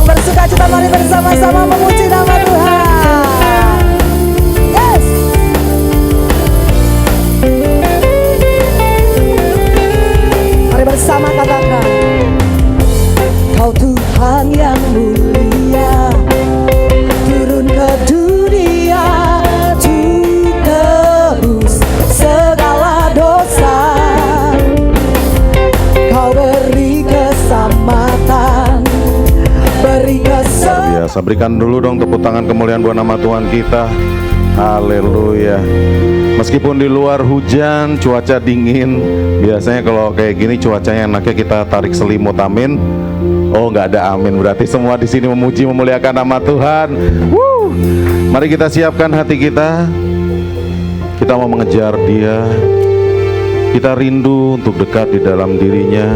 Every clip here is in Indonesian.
yang bersuka cita, mari bersama-sama memuji nama Tuhan. Yes. Mari bersama katakan, Kau Tuhan yang mulia, turun ke dunia untuk tebus segala dosa. Kau beri keselamatan, beri keselamatan. Biasa, berikan dulu dong tepuk tangan kemuliaan buat nama Tuhan kita. Haleluya. Meskipun di luar hujan, cuaca dingin, biasanya kalau kayak gini cuacanya enaknya kita tarik selimut, amin. Oh, nggak ada amin, berarti semua di sini memuji memuliakan nama Tuhan. Mari kita siapkan hati kita. Kita mau mengejar Dia. Kita rindu untuk dekat di dalam dirinya.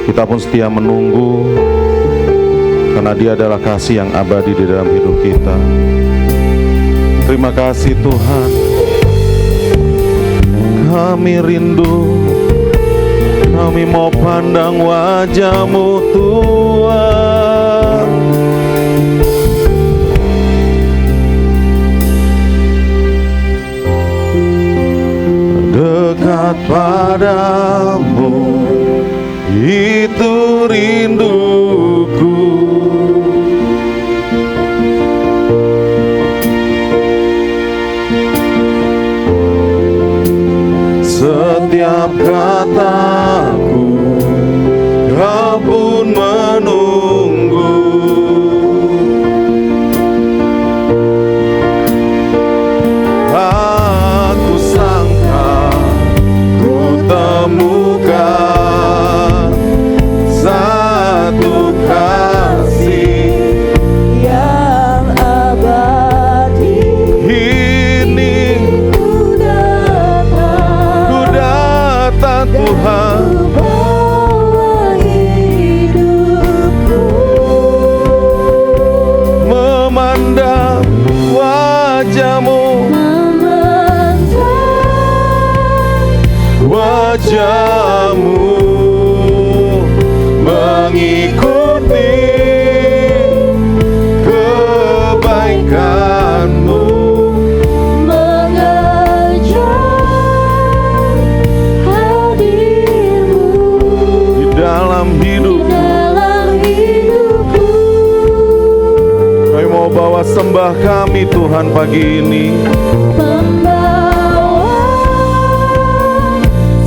Kita pun setia menunggu, karena Dia adalah kasih yang abadi di dalam hidup kita. Terima kasih Tuhan. Kami rindu, kami mau pandang wajah-Mu Tuhan. Dekat padamu, itu rinduku. Setiap kataku, Kau pun menunggu. Aku sangka ku temukan satu kasih yang abadi. ini. Ku datang Tuhan, Bawa hidupku, memandang wajah-Mu, wajah-Mu, mengikuti kebaikan-Mu, mengejar hadir-Mu di dalam hidup. dalam hidupku. Kami mau bawa sembah kami Tuhan pagi ini. Membawa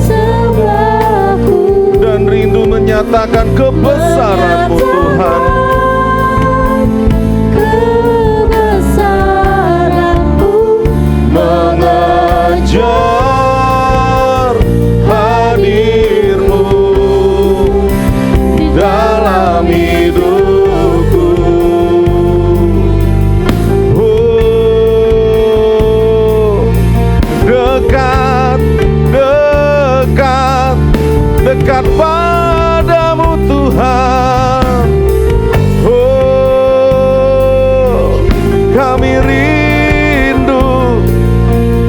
sembahku, Dan rindu menyatakan kebesaran-Mu Tuhan. kebesaran-Mu, Mengejar hadir-Mu di dalam hidupku. Dekat, dekat, dekat padamu Tuhan. Kami rindu,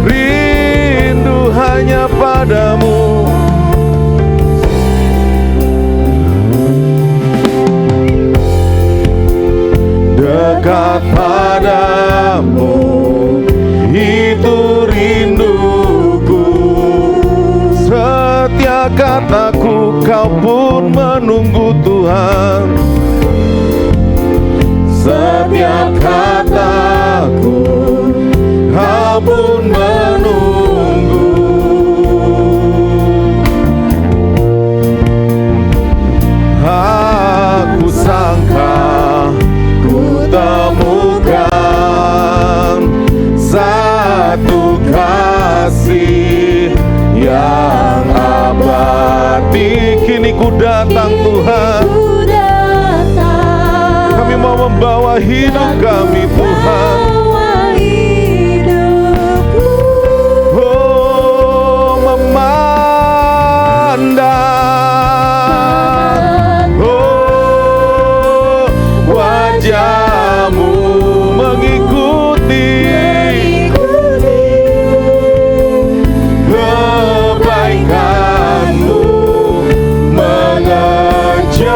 rindu hanya padamu. Dekat padamu, itu rinduku. Setiap kataku, Kau pun menunggu Tuhan. Setiap kataku, Kau pun menunggu. Aku sangka ku temukan satu kasih yang abadi. Kini ku datang Tuhan, ku datang. kami mau membawa hidup kami Tuhan. Bawa hidupku, Oh, memandang, oh, wajah-Mu, mengikuti kebaikan-Mu, mengejar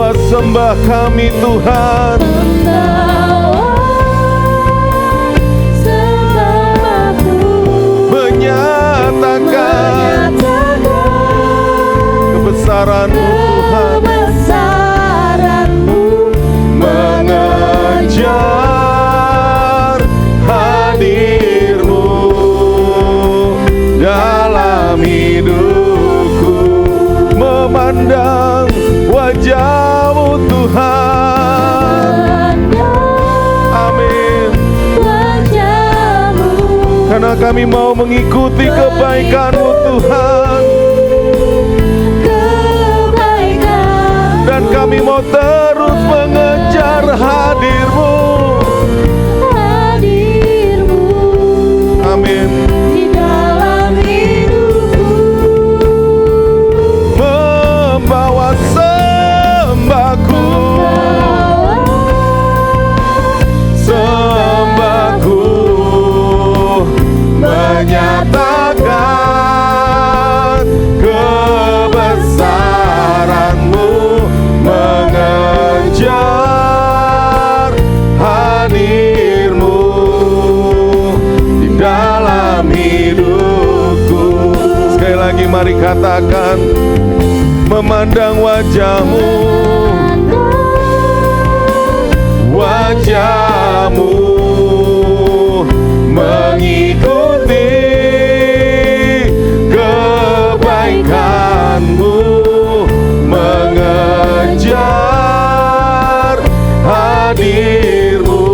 membawa sembah kami Tuhan. Menyatakan kebesaran-Mu Tuhan, mengejar hadir-Mu dalam hidupku, memandang wajah-Mu Tuhan. Amin. Karena kami mau mengikuti kebaikan-Mu Tuhan, dan kami mau terus mengejar hadir-Mu. Amin. Di dalam hidupku, Membawa sembahku, menyatakan kebesaran-Mu, mengejar hadir-Mu di dalam hidupku. Sekali lagi mari katakan, memandang wajah-Mu, wajah-Mu, mengikuti kebaikan-Mu, mengejar hadir-Mu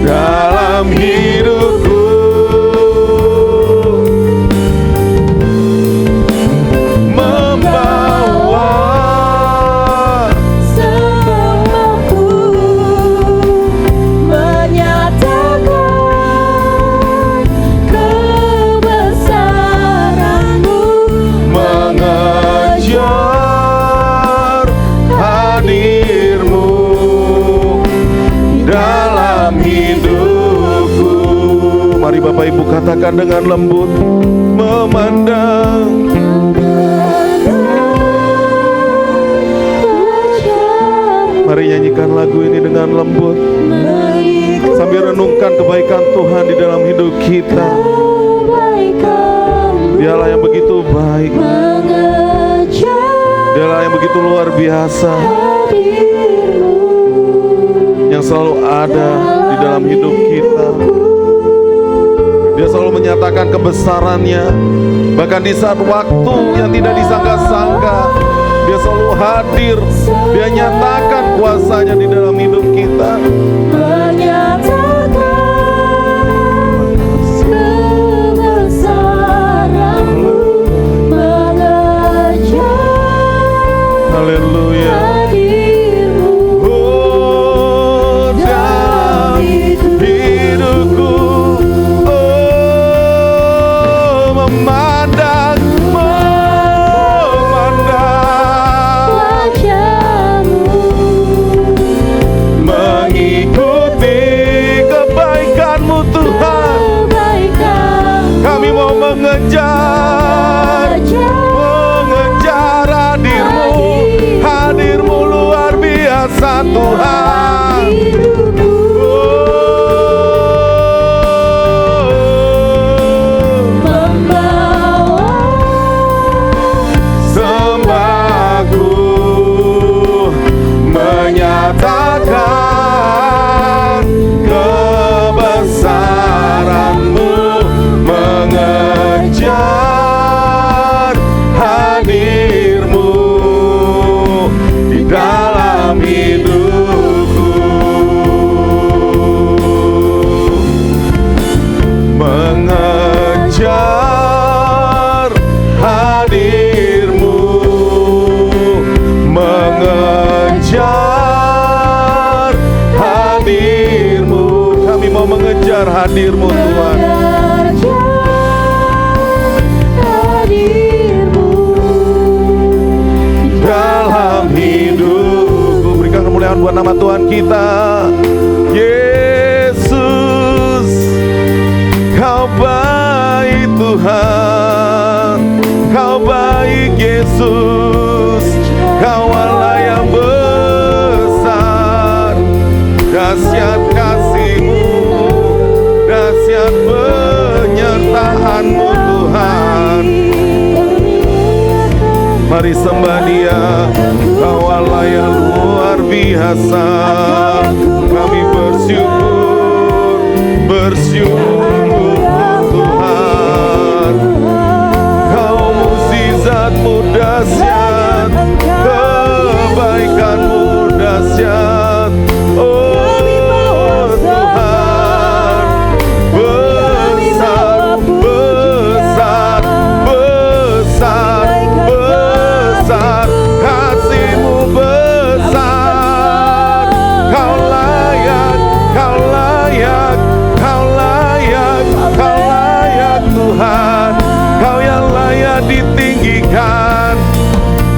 dalam hidupku. Membawa sembahku, menyatakan kebesaran-Mu, mengejar hadir-Mu dalam hidupku. Mari Bapak Ibu katakan dengan lembut, memandang. Mari nyanyikan lagu ini dengan lembut, sambil renungkan kebaikan Tuhan di dalam hidup kita. Dialah yang begitu baik, Dialah yang begitu luar biasa, yang selalu ada di dalam hidup kita. Dia selalu menyatakan kebesarannya, bahkan di saat waktu yang tidak disangka-sangka. Dia selalu hadir, Dia nyatakan kuasanya di dalam hidup kita. Haleluya. Oh, dalam hidupku, oh, memandang mengikuti kebaikan-Mu Tuhan. Kami mau mengejar hadir-Mu. Hadir-Mu luar biasa Tuhan. Sembahku menyatakan kebesaran-Mu, mengejar hadir-Mu di dalam hidupku. Mengejar hadir-Mu, mengejar hadir-Mu. Kami mau mengejar hadir-Mu Tuhan. Dalam hidupku, berikan kemuliaan buat nama Tuhan kita. Yesus, Kau baik Tuhan, Kau baik Yesus, Kau Allah dahsyat kasih-Mu, dahsyat penyertaan-Mu Tuhan. Mari sembah Dia, Kau Allah yang luar biasa. Kami bersyukur, bersyukur Tuhan. Kau mukjizat-Mu dahsyat, kebaikan-Mu dahsyat. Oh Tuhan, besar, besar, besar, besar, kasih-Mu besar. Kau layak, Kau layak, Kau layak, Kau layak Tuhan. Kau yang layak ditinggikan,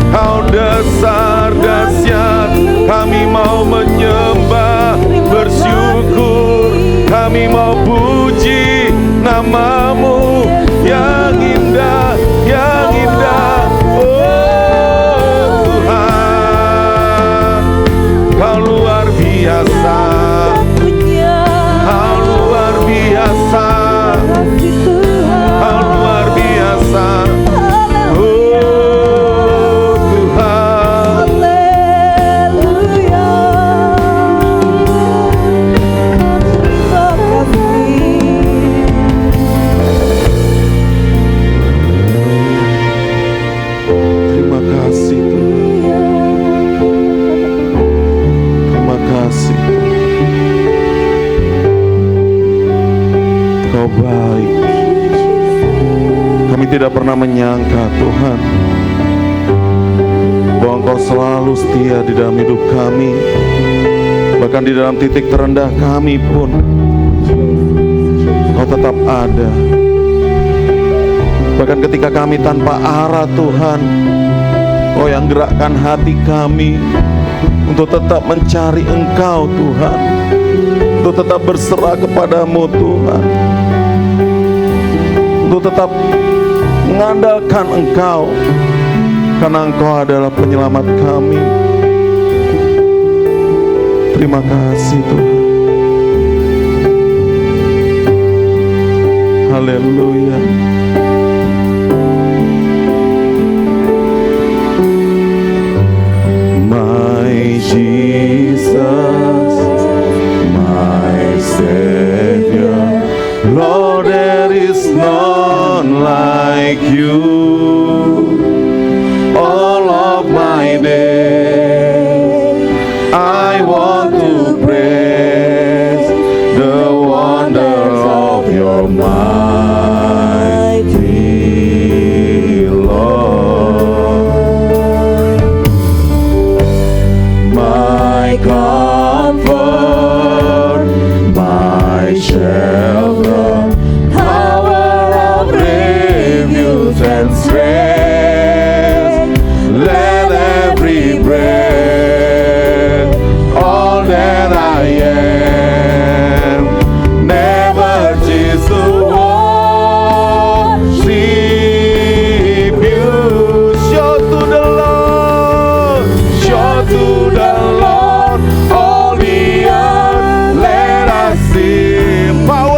Kau dasar dahsyat. Kami mau menyembah, bersyukur, kami mau puji nama-Mu yang indah, yang indah. Oh Tuhan, Kau luar biasa, Kau luar biasa, Kau luar biasa. Baik, kami tidak pernah menyangka Tuhan bahwa Engkau selalu setia di dalam hidup kami. Bahkan di dalam titik terendah kami pun Kau tetap ada. Bahkan ketika kami tanpa arah Tuhan, Kau yang gerakkan hati kami untuk tetap mencari Engkau Tuhan, untuk tetap berserah kepadamu Tuhan, untuk tetap mengandalkan Engkau, karena Engkau adalah penyelamat kami. Terima kasih Tuhan. Haleluya. My Jesus, my Savior, Lord, there is none like You. All of my days I want to praise the wonder of Your mighty Lord. My comfort, my shelter, tower of refuge and strength. Let every breath, all that I am, never cease to worship You. Shout to the Lord, shout to the Lord, all the earth, let us sing. Power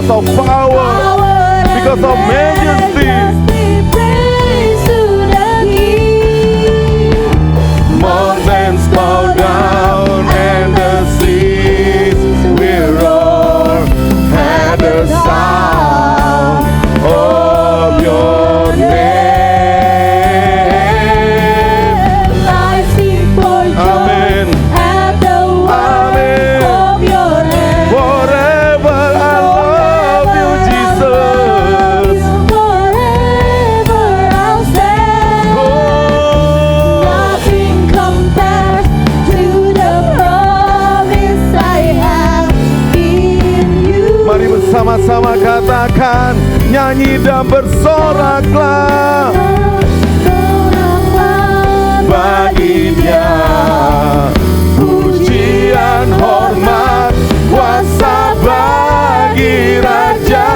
because of power, because of majesty. Praise to the King. Mountains bow down and the seas will roar at the sound of your name. I sing for joy Amen. at the word of your hand. Forever I love you, Jesus. Forever I'll stand. Oh, Nothing compares to the promise I have in you. mari bersama-sama katakan, nyanyi dan bersoraklah bagi Dia pujian, hormat, kuasa bagi Raja.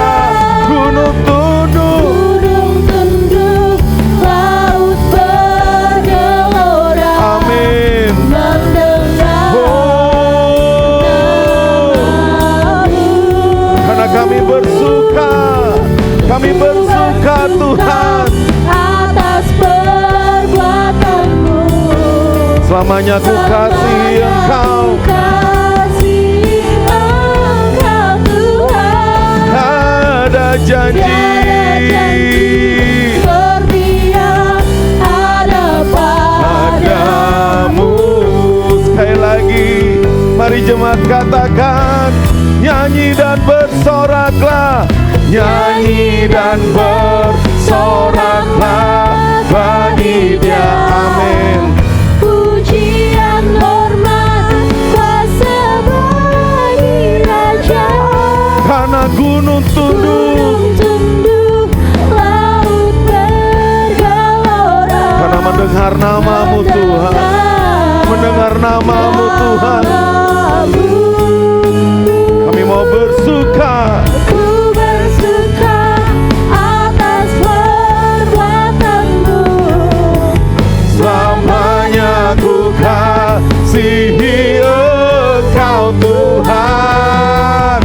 Gunung tunduk, Gunung tunduk, laut bergelora. amin. Mendengar Oh, namamu. karena kami bersuka Tuhan. Atas perbuatanmu. Selamanya ku kasih Engkau, Kasih Engkau Tuhan. ada janji. Seperti yang ada padamu. Sekali lagi, mari jemaat katakan, nyanyi dan bersoraklah, nyanyi dan bersoraklah bagi Dia, amin. Pujian, hormat, kuasa bagi Raja. Karena gunung tunduk, Gunung tunduk, laut bergelora. karena mendengar namamu Tuhan, mendengar namamu Tuhan, kami mau bersuka. Ku bersuka atas perbuatanmu. Selamanya ku kasihi Engkau Tuhan.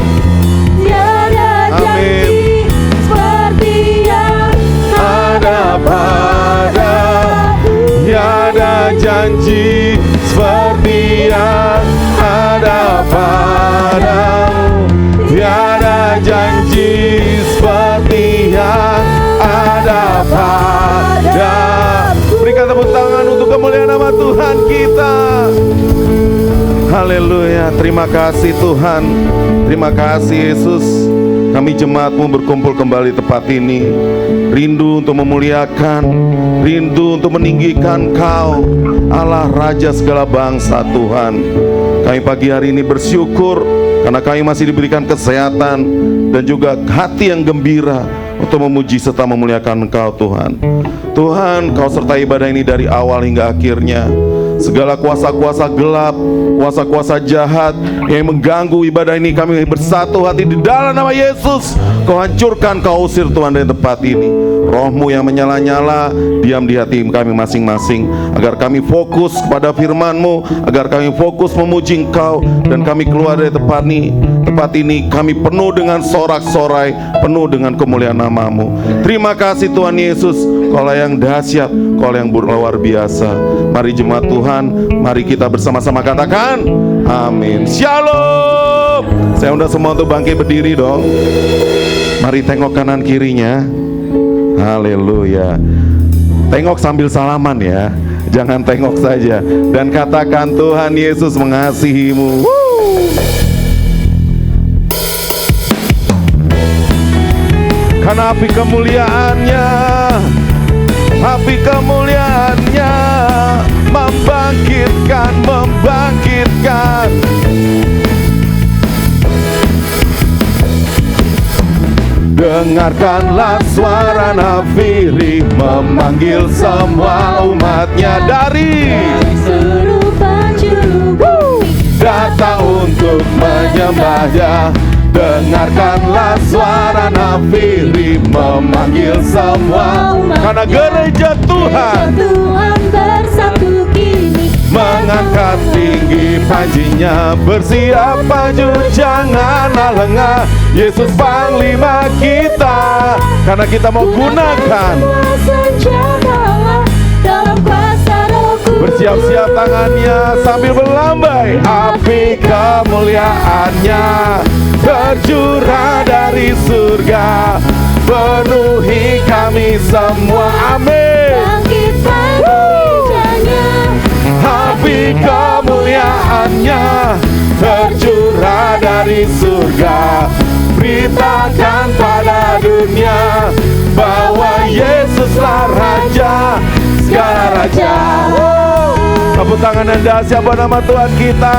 Tiada janji seperti yang Ada padamu, tiada janji seperti yang ada padamu, tiada janji seperti yang ada padamu. Berikan tepuk tangan untuk kemuliaan nama Tuhan kita. Haleluya, terima kasih Tuhan, terima kasih Yesus. Kami jemaat-Mu berkumpul kembali tempat ini, rindu untuk memuliakan, rindu untuk meninggikan Kau, Allah Raja segala bangsa Tuhan. Kami pagi hari ini bersyukur karena kami masih diberikan kesehatan dan juga hati yang gembira untuk memuji serta memuliakan Engkau Tuhan. Tuhan, Kau sertai ibadah ini dari awal hingga akhirnya. Segala kuasa-kuasa gelap, kuasa-kuasa jahat yang mengganggu ibadah ini, kami bersatu hati di dalam nama Yesus. Kau hancurkan, Kau usir Tuhan dari tempat ini. Roh-Mu yang menyala-nyala diam di hati kami masing-masing, agar kami fokus kepada firman-Mu, agar kami fokus memuji Engkau, dan kami keluar dari tempat ini kami penuh dengan sorak-sorai, penuh dengan kemuliaan nama-Mu. Terima kasih Tuhan Yesus, Kaulah yang dahsyat, Kaulah yang luar biasa. Mari jemaat Tuhan, mari kita bersama-sama katakan amin. Shalom. Saya undang semua untuk bangkit berdiri dong. Mari tengok kanan kirinya. Haleluya. Tengok sambil salaman ya, jangan tengok saja. Dan katakan, Tuhan Yesus mengasihimu. Karena api kemuliaannya membangkitkan. Dengarkanlah suara nafiri memanggil semua umatnya dari seluruh penjuru bumi datang untuk menyembahnya. Dengarkanlah suara nafiri memanggil semua, karena gereja Tuhan bersatu kini mengangkat tinggi panjinya, bersiap maju janganlah lengah. Yesus Panglima kita, karena kita mau gunakan. Bersiap-siap tangannya sambil berlambai. Api kemuliaannya tercurah dari surga, penuhi kami semua. Amin. Api kemuliaannya tercurah dari surga, beritakan pada dunia bahwa Yesuslah Raja segala raja. Tepuk tangan yang dahsyat buat nama Tuhan kita.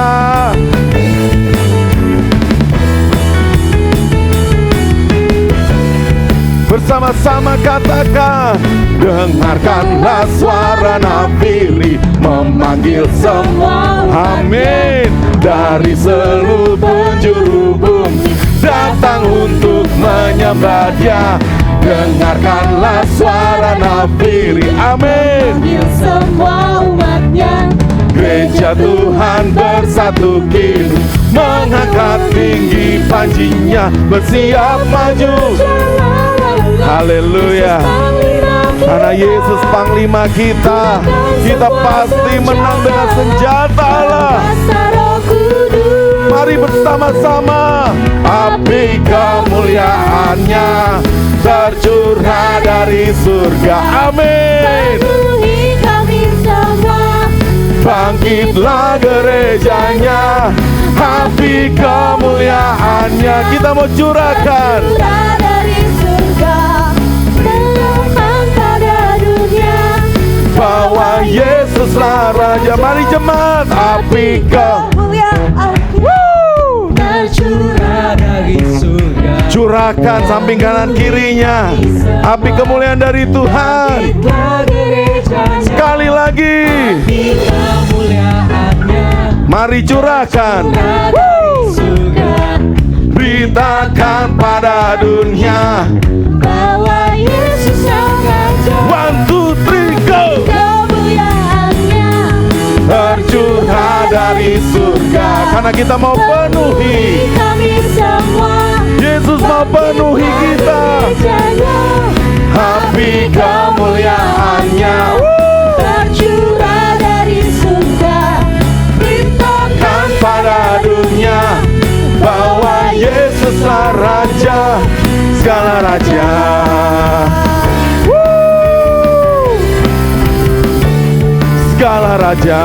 Bersama-sama katakan, dengarkanlah suara nafiri memanggil semua. Amin. Dari seluruh penjuru bumi datang untuk menyembah Dia. Dengarkanlah suara nafiri. Amin. Panggil semua umatnya. Gereja Tuhan bersatu kini, mengangkat tinggi panjinya, bersiap maju. Haleluya. Karena Yesus Panglima kita, kita pasti menang dengan senjata Allah. Mari bersama-sama. Api kemuliaannya tercurah dari surga. Amin. Bangkitlah gerejanya, api kemuliaannya kita mau curahkan. Bahwa Yesuslah Raja. Mari jemaat, api kemuliaan tercurah dari surga. Curahkan samping kanan kirinya, api kemuliaan dari Tuhan. Sekali lagi, mari curahkan. Beritakan pada dunia bahwa Yesus Raja. 1, 2, 3, go. Tercurah dari surga, karena kita mau penuhi. Yesus mau penuhi kita. Api kemuliaannya tercurah dari surga, beritakan pada dunia bahwa Yesuslah Raja segala raja. Segala raja.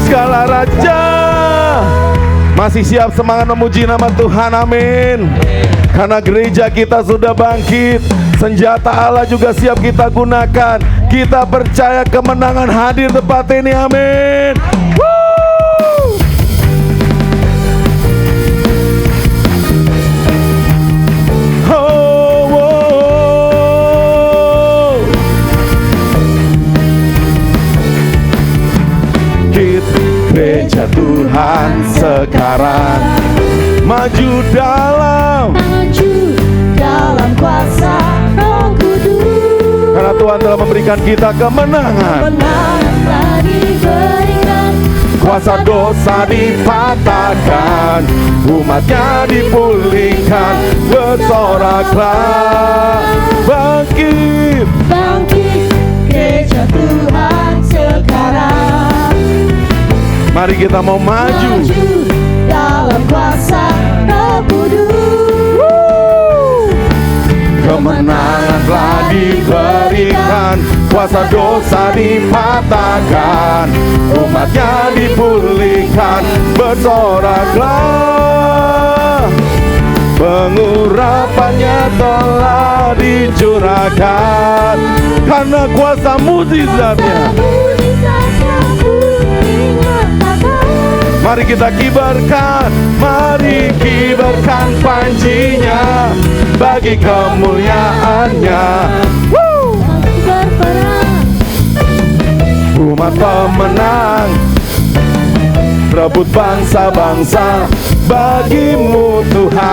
Segala raja. Masih siap semangat memuji nama Tuhan. Amin. Karena gereja kita sudah bangkit, senjata Allah juga siap kita gunakan. Kita percaya kemenangan hadir tepat ini. Amin. Gereja Tuhan sekarang maju dalam kuasa Roh Kudus. karena Tuhan telah memberikan kita kemenangan. Kemenangan diberikan, Kuasa dosa dipatahkan, umatnya dipulihkan. Bersoraklah, bangkit. bangkit gereja Tuhan sekarang. Mari kita mau maju. Dalam kuasa Roh Kudus. Kemenangan telah diberikan, kuasa dosa dipatahkan, umatnya dipulihkan. Bersoraklah, pengurapannya telah dicurahkan, karena kuasa mujizatnya. Mari kita kibarkan, mari kibarkan panjinya bagi kemuliaannya. Umat pemenang, rebut bangsa-bangsa bagimu Tuhan.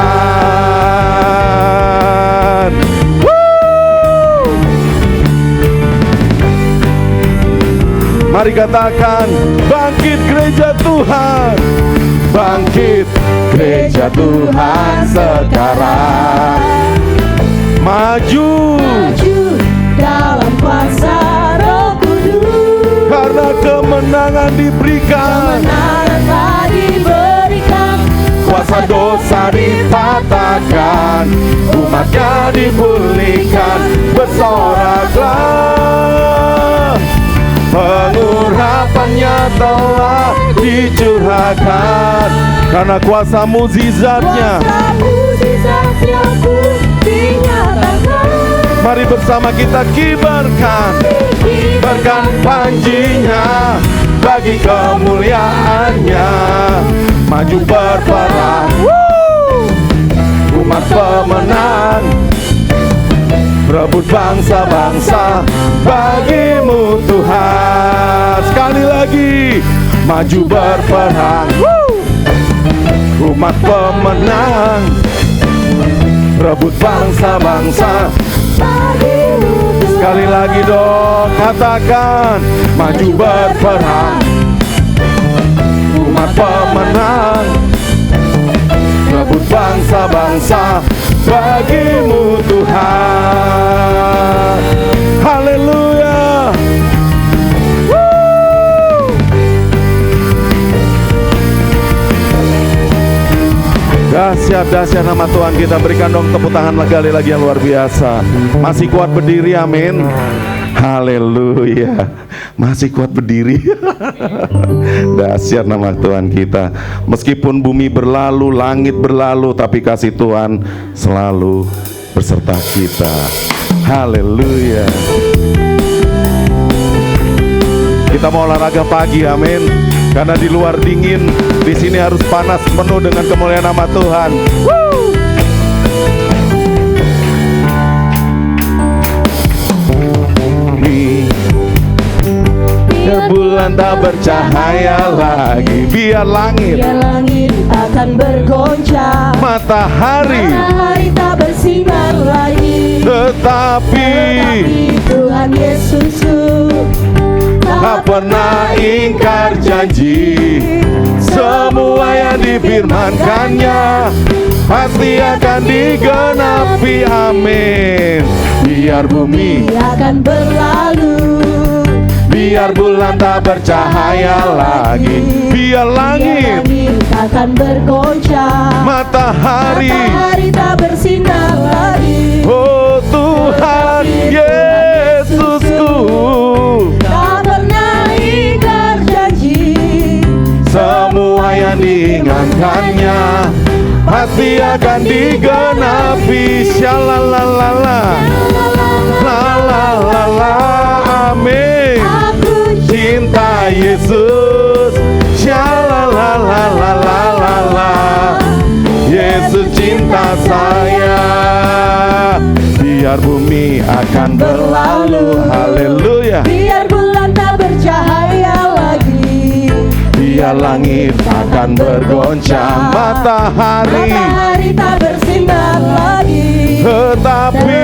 Mari katakan, bangkit gereja Tuhan. Bangkit gereja Tuhan sekarang. Maju dalam kuasa Roh Kudus. karena kemenangan diberikan. Kemenangan telah diberikan. Kuasa dosa dipatahkan, umatnya dipulihkan. Bersoraklah, pengurapannya telah dicurahkan. Karena kuasa mukjizatnya, Kuasa mukjizatnya pun dinyatakan. mari bersama kita kibarkan panjinya bagi kemuliaannya. Maju berperang, umat pemenang, rebut bangsa-bangsa bagimu Tuhan. Sekali lagi, maju berperang, umat pemenang, rebut bangsa-bangsa Bagimu Tuhan. sekali lagi dong, katakan, maju berperang, umat pemenang, rebut bangsa-bangsa bagimu Tuhan. Haleluya. Dahsyat nama Tuhan kita. Berikan dong tepuk tangan sekali lagi yang luar biasa. Masih kuat berdiri, amin. Haleluya. Masih kuat berdiri. Dahsyat nama Tuhan kita. Meskipun bumi berlalu, langit berlalu, tapi kasih Tuhan selalu beserta kita. Haleluya. Kita mau olahraga pagi, amin. Karena di luar dingin, di sini harus panas, penuh dengan kemuliaan nama Tuhan. Biar bulan tak bercahaya lagi, biar langit akan bergoncang, matahari tak bersinar lagi. tetapi Tuhan Yesusku tak pernah ingkar janji. Semua yang difirmankannya pasti akan digenapi, amin. Biar bumi akan berlalu, biar bulan tak bercahaya lagi, biar langit akan bergoncang, matahari tak bersinar lagi. oh Tuhan Yesusku Tak pernah ingkar janji. semua yang diingatkannya pasti akan digenapi. Shalalalala, lalalala, amin. Aku Cinta Yesus, shalalalala, Yesus cinta saya. Biar bumi akan berlalu, haleluya. biar bulan tak bercahaya lagi, Biar langit akan bergoncang, matahari tak bersinar lagi. tetapi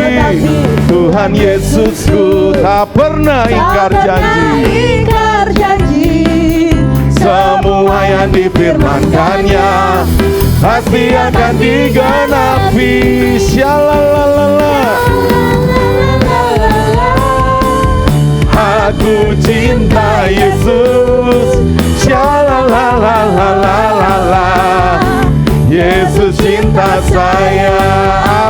Tuhan Yesusku tak pernah ingkar janji. ingkar janji. Semua yang difirmankannya pasti akan digenapi. Shalalalala, aku cinta Yesus. Shalalalala, Yesus cinta saya,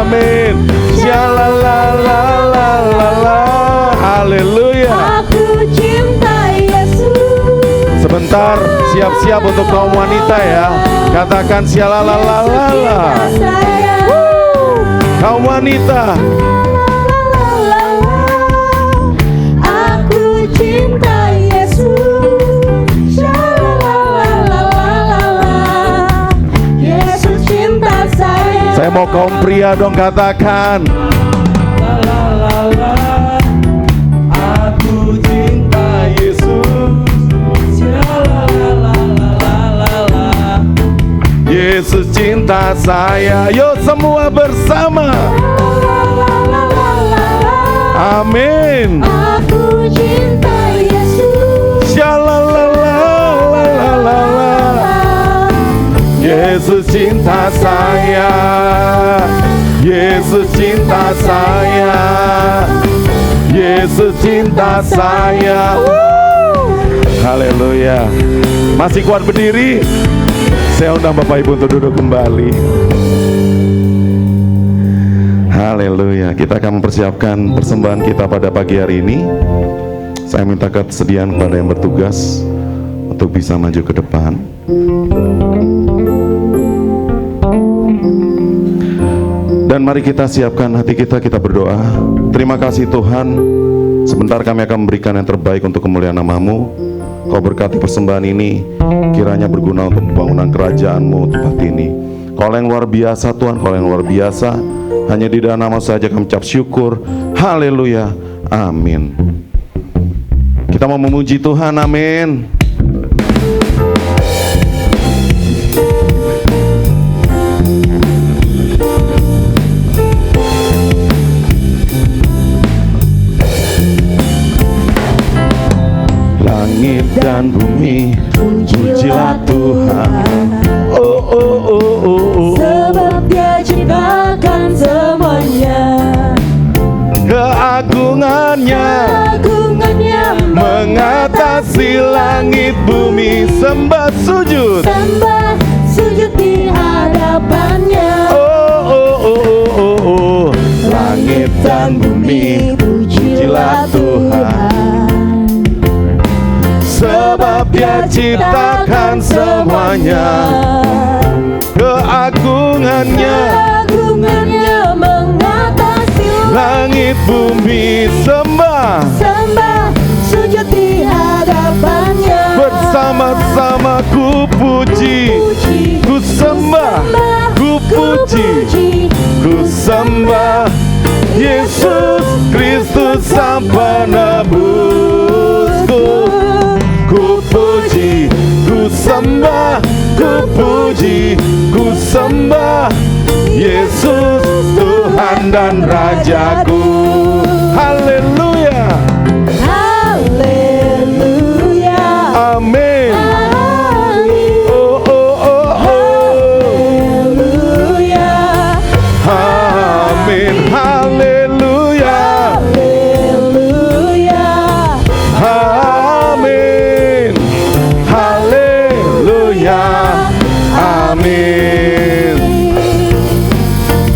amin. Shalalalala, haleluya. Aku cinta Yesus. Sebentar, siap-siap untuk kaum wanita ya. Katakan shalalalala. Kaum wanita, Aku cinta Yesus. Shalalalalala. Yesus cinta saya. saya mau kaum pria dong, katakan aku cinta Yesus. Yesus cinta saya. Yuk semua bersama, amin. Aku cinta Yesus. Yesus cinta saya, Yesus cinta saya, Yesus cinta saya. Haleluya. Masih kuat berdiri? Saya undang Bapak Ibu untuk duduk kembali. Haleluya. Kita akan mempersiapkan persembahan kita pada pagi hari ini. Saya minta kesediaan kepada yang bertugas untuk bisa maju ke depan. Dan mari kita siapkan hati kita, kita berdoa. Terima kasih Tuhan, sebentar kami akan memberikan yang terbaik untuk kemuliaan nama-Mu. Kau berkati persembahan ini, kiranya berguna untuk pembangunan kerajaan-Mu tempat ini. Kau yang luar biasa Tuhan, Kau yang luar biasa. Hanya di dalam nama saja kami ucap syukur. Haleluya, amin. Kita mau memuji Tuhan, amin. Langit dan bumi, pujilah Tuhan. Oh, oh, oh, oh, oh. Sebab Dia ciptakan semuanya. Keagungannya mengatasi langit bumi. Sembah sujud, Sembah sujud di hadapannya. oh, oh, oh, oh, oh, oh. Langit dan bumi, pujilah Tuhan. Sebab Dia ciptakan semuanya. Keagungannya mengatasi langit bumi. Sembah sujud di hadapannya. bersama-sama ku puji, ku sembah, ku puji, ku sembah Yesus Kristus Sang Penebusku. Ku puji, ku sembah, ku puji, ku sembah Yesus Tuhan dan Rajaku. Haleluya, Haleluya. amin. Amin. Oh, oh, oh, oh. Haleluya. Amin. Haleluya, Haleluya. amin. Haleluya, amin.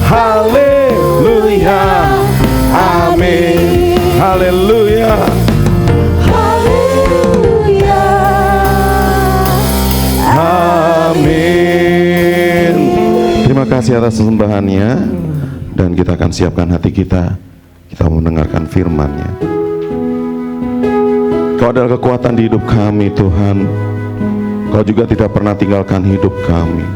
Haleluya, amin. Haleluya. Haleluya. Amin. Terima kasih atas sembahannya. Dan kita akan siapkan hati kita. Kita mau mendengarkan firman-Nya. Kau adalah kekuatan di hidup kami Tuhan. Kau juga tidak pernah tinggalkan hidup kami.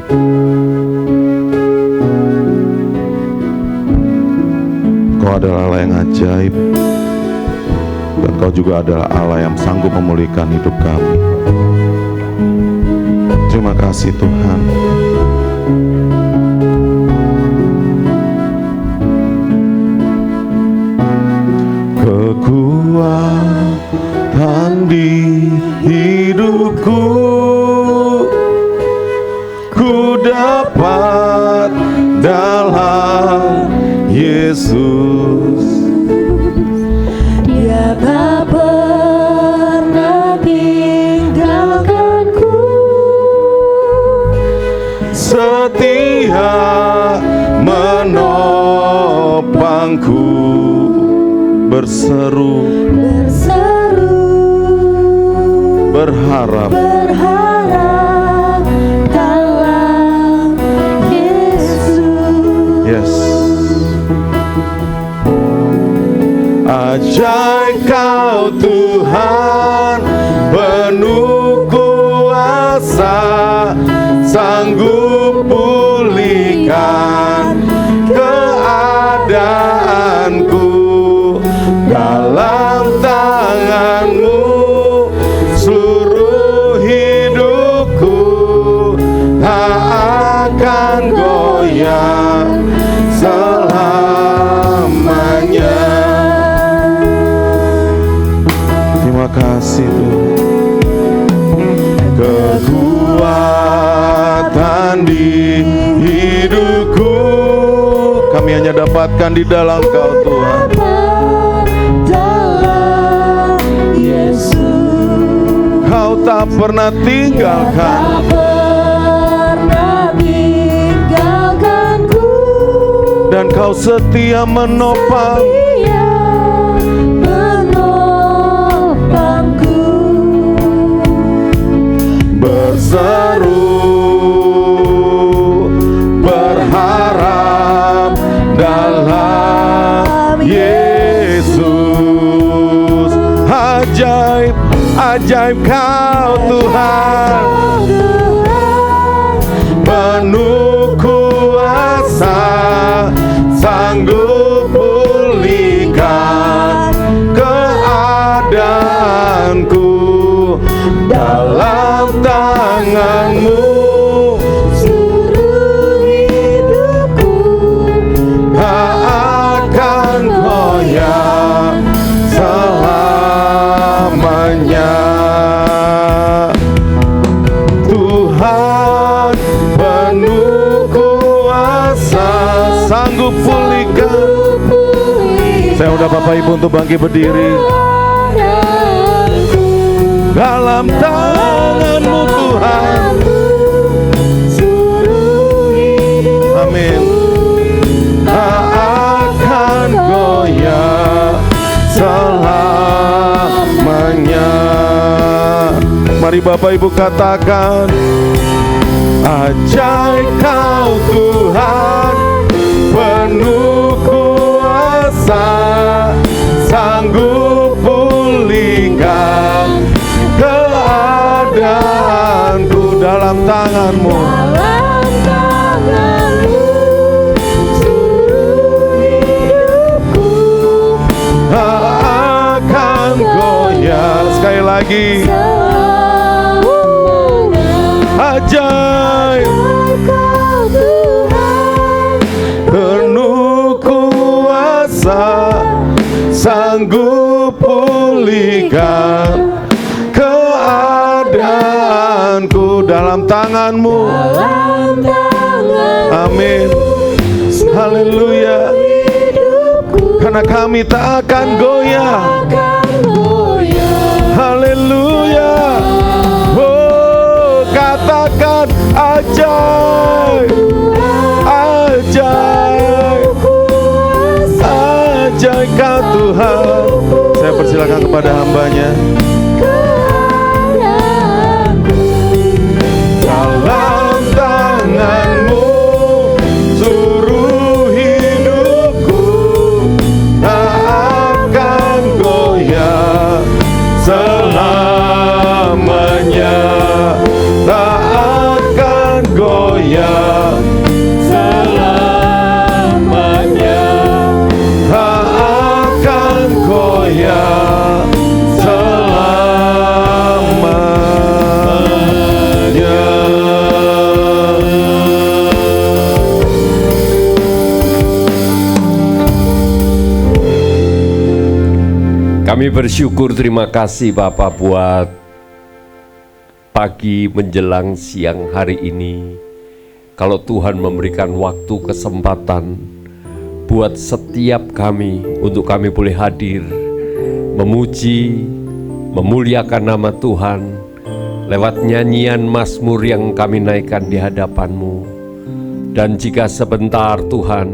Kau adalah Allah yang ajaib. Dan Kau juga adalah Allah yang sanggup memulihkan hidup kami. Terima kasih Tuhan. Kekuatan di hidupku ku dapat dalam Yesus. Dia tak pernah tinggalkanku. Setia menopangku. Berseru, berharap dalam Yesus. Yes. Ajaib Kau Tuhan, penuh kuasa, sanggup pulihkan keadaanku. Dalam tangan-Mu seluruh hidupku tak akan goyang selamanya. Terima kasih Tuhan. Kekuatan di hidupku. Kami hanya dapatkan di dalam Kau Tuhan. Dalam Yesus, Kau tak pernah tinggalkan, tak pernah tinggalkanku, dan Kau setia menopang. Dia menopangku. Berseru, berharap dalam Yesus. Ajaib, ajaib Kau Tuhan, penuh kuasa, sanggup pulihkan keadaanku. Dalam tangan-Mu Seluruh hidupku tak akan goyah selamanya. Tuhan penuh kuasa, sanggup pulihkan. Saya udah Bapak Ibu untuk bangkit berdiri. Dalam tangan-Mu Tuhan. Amin. Tak akan goyah selamanya. Mari Bapak Ibu katakan, ajaib Kau Tuhan, penuh kuasa, sanggup pulihkan keadaanku. Dalam tangan-Mu, dalam tangan-Mu, seluruh hidupku tak akan goyah. Sekali lagi, selamanya. ajaib, Kau Tuhan, penuh kuasa, sanggup pulihkan keadaanku. Dalam tangan-Mu. dalam tangan-Mu, Amin. Haleluya. hidupku Karena kami tak akan goyah. akan goyah. Haleluya. Oh, katakan ajaib, ajaib, ajaib Kau Tuhan. Saya persilakan kepada hamba-Nya. Dalam tangan-Mu seluruh hidupku tak akan goyah selamanya. Tak akan goyah selamanya. Tak akan goyah selamanya. Kami bersyukur, terima kasih Bapak buat pagi menjelang siang hari ini. Kalau Tuhan memberikan waktu kesempatan buat setiap kami untuk kami boleh hadir, memuji, memuliakan nama Tuhan lewat nyanyian mazmur yang kami naikkan di hadapan-Mu. Dan jika sebentar Tuhan,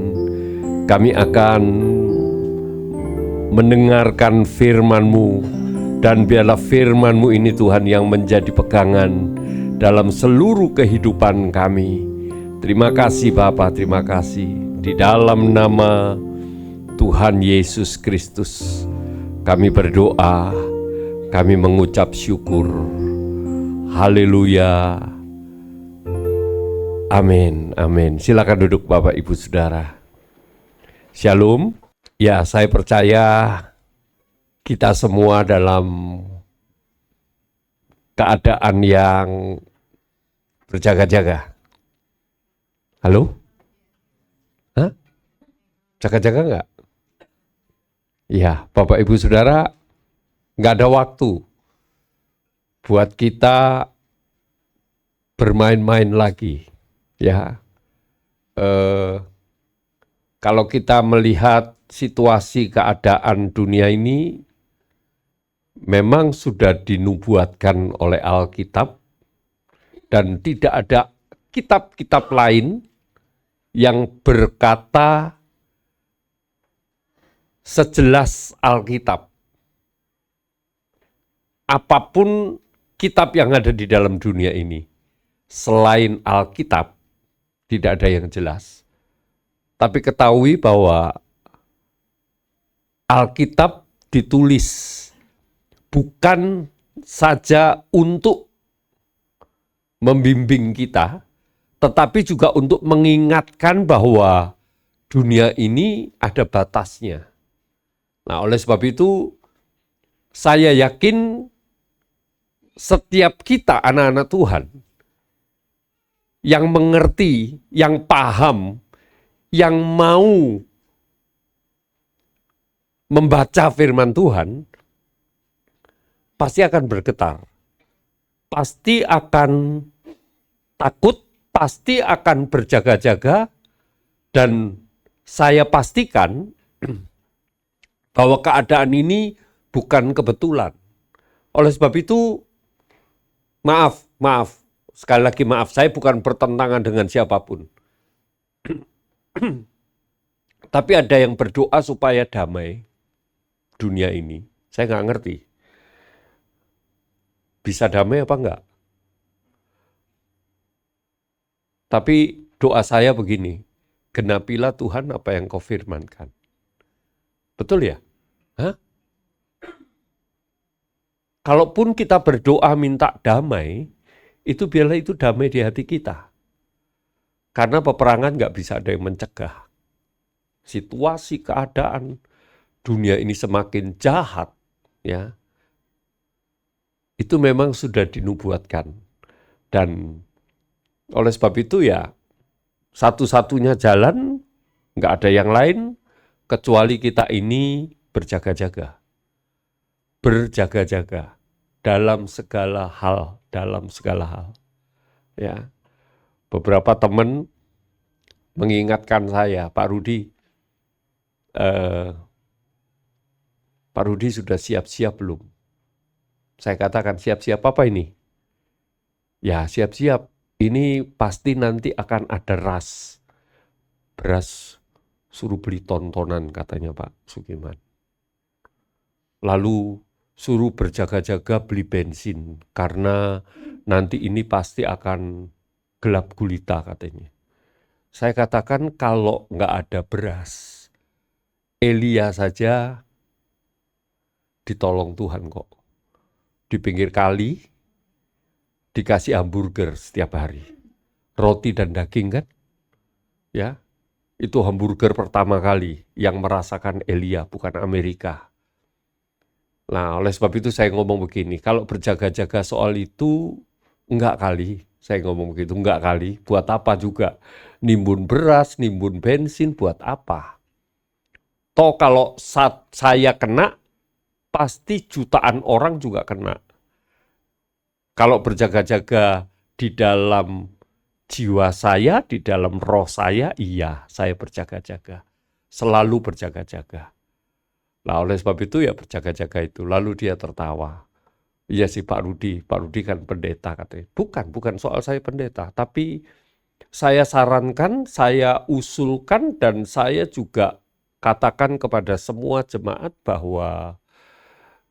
kami akan mendengarkan firman-Mu, dan biarlah firman-Mu ini Tuhan yang menjadi pegangan dalam seluruh kehidupan kami. Terima kasih Bapa, terima kasih. Di dalam nama Tuhan Yesus Kristus kami berdoa, kami mengucap syukur. Haleluya. Amin, amin. Silakan duduk Bapak Ibu Saudara. Shalom. Ya, saya percaya kita semua dalam keadaan yang berjaga-jaga. Halo? Hah? Jaga-jaga enggak? Ya, Bapak Ibu Saudara, enggak ada waktu buat kita bermain-main lagi. Ya, kalau kita melihat situasi keadaan dunia ini, memang sudah dinubuatkan oleh Alkitab, dan tidak ada kitab-kitab lain yang berkata sejelas Alkitab. Apapun kitab yang ada di dalam dunia ini, selain Alkitab, tidak ada yang jelas. Tapi ketahui bahwa Alkitab ditulis bukan saja untuk membimbing kita, tetapi juga untuk mengingatkan bahwa dunia ini ada batasnya. Nah, oleh sebab itu, saya yakin setiap kita anak-anak Tuhan yang mengerti, yang paham, yang mau membaca firman Tuhan, pasti akan bergetar, pasti akan takut, pasti akan berjaga-jaga, dan saya pastikan bahwa keadaan ini bukan kebetulan. Oleh sebab itu, maaf, sekali lagi maaf, saya bukan bertentangan dengan siapapun. Tapi ada yang berdoa supaya damai dunia ini. Saya nggak ngerti. Bisa damai apa enggak? Tapi doa saya begini, genapilah Tuhan apa yang kau firmankan. Betul ya? Hah? Kalaupun kita berdoa minta damai, itu biarlah itu damai di hati kita. Karena peperangan nggak bisa ada yang mencegah. Situasi, keadaan, dunia ini semakin jahat, ya. Itu memang sudah dinubuatkan. Dan oleh sebab itu ya, satu-satunya jalan, nggak ada yang lain, kecuali kita ini berjaga-jaga. Berjaga-jaga dalam segala hal. Ya. Beberapa teman mengingatkan saya, Pak Rudi sudah siap-siap belum? Saya katakan, siap-siap apa ini? Ya, siap-siap. Ini pasti nanti akan ada beras suruh beli tontonan, katanya Pak Sukiman. Lalu suruh berjaga-jaga beli bensin, karena nanti ini pasti akan gelap gulita, katanya. Saya katakan kalau nggak ada beras, Elia saja ditolong Tuhan kok. Di pinggir kali, dikasih hamburger setiap hari. Roti dan daging kan? Ya, itu hamburger pertama kali yang merasakan Elia, bukan Amerika. Nah, oleh sebab itu saya ngomong begini, kalau berjaga-jaga soal itu, enggak kali. Saya ngomong begitu, enggak kali. Buat apa juga? Nimbun beras, nimbun bensin, buat apa? Toh kalau saya kena, pasti jutaan orang juga kena. Kalau berjaga-jaga di dalam jiwa saya, di dalam roh saya, iya, saya berjaga-jaga. Selalu berjaga-jaga. Nah, oleh sebab itu ya berjaga-jaga itu. Lalu dia tertawa. Iya sih Pak Rudi kan pendeta, katanya. Bukan soal saya pendeta, tapi saya sarankan, saya usulkan, dan saya juga katakan kepada semua jemaat bahwa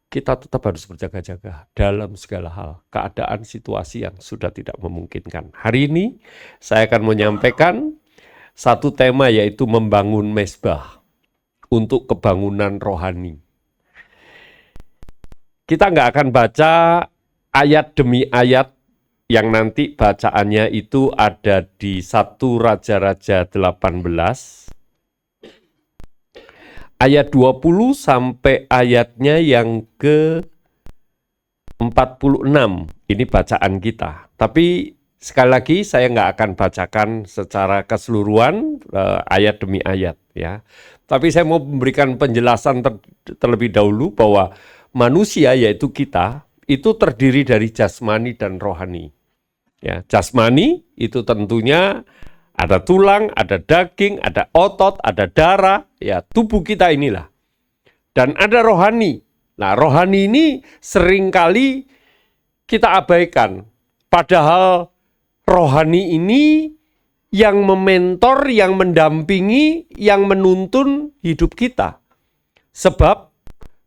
kita tetap harus berjaga-jaga dalam segala hal, keadaan situasi yang sudah tidak memungkinkan. Hari ini saya akan menyampaikan satu tema, yaitu membangun mezbah untuk kebangunan rohani. Kita nggak akan baca ayat demi ayat, yang nanti bacaannya itu ada di 1 Raja-Raja 18, ayat 20 sampai ayatnya yang ke-46. Ini bacaan kita. Tapi sekali lagi saya nggak akan bacakan secara keseluruhan ayat demi ayat, ya. Tapi saya mau memberikan penjelasan terlebih dahulu bahwa manusia, yaitu kita, itu terdiri dari jasmani dan rohani. Ya, jasmani itu tentunya ada tulang, ada daging, ada otot, ada darah, ya tubuh kita inilah. Dan ada rohani. Nah, rohani ini seringkali kita abaikan. Padahal rohani ini yang mementor, yang mendampingi, yang menuntun hidup kita. Sebab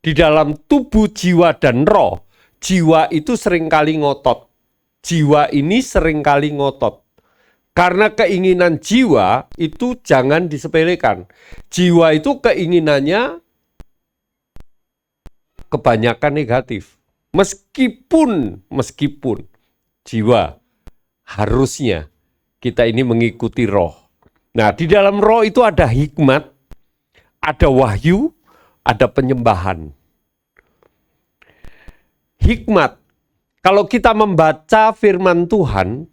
di dalam tubuh, jiwa, dan roh, jiwa itu seringkali ngotot. Jiwa ini seringkali ngotot. Karena keinginan jiwa itu jangan disepelekan. Jiwa itu keinginannya kebanyakan negatif. Meskipun jiwa harusnya kita ini mengikuti roh. Nah, di dalam roh itu ada hikmat, ada wahyu, ada penyembahan. Hikmat, kalau kita membaca firman Tuhan,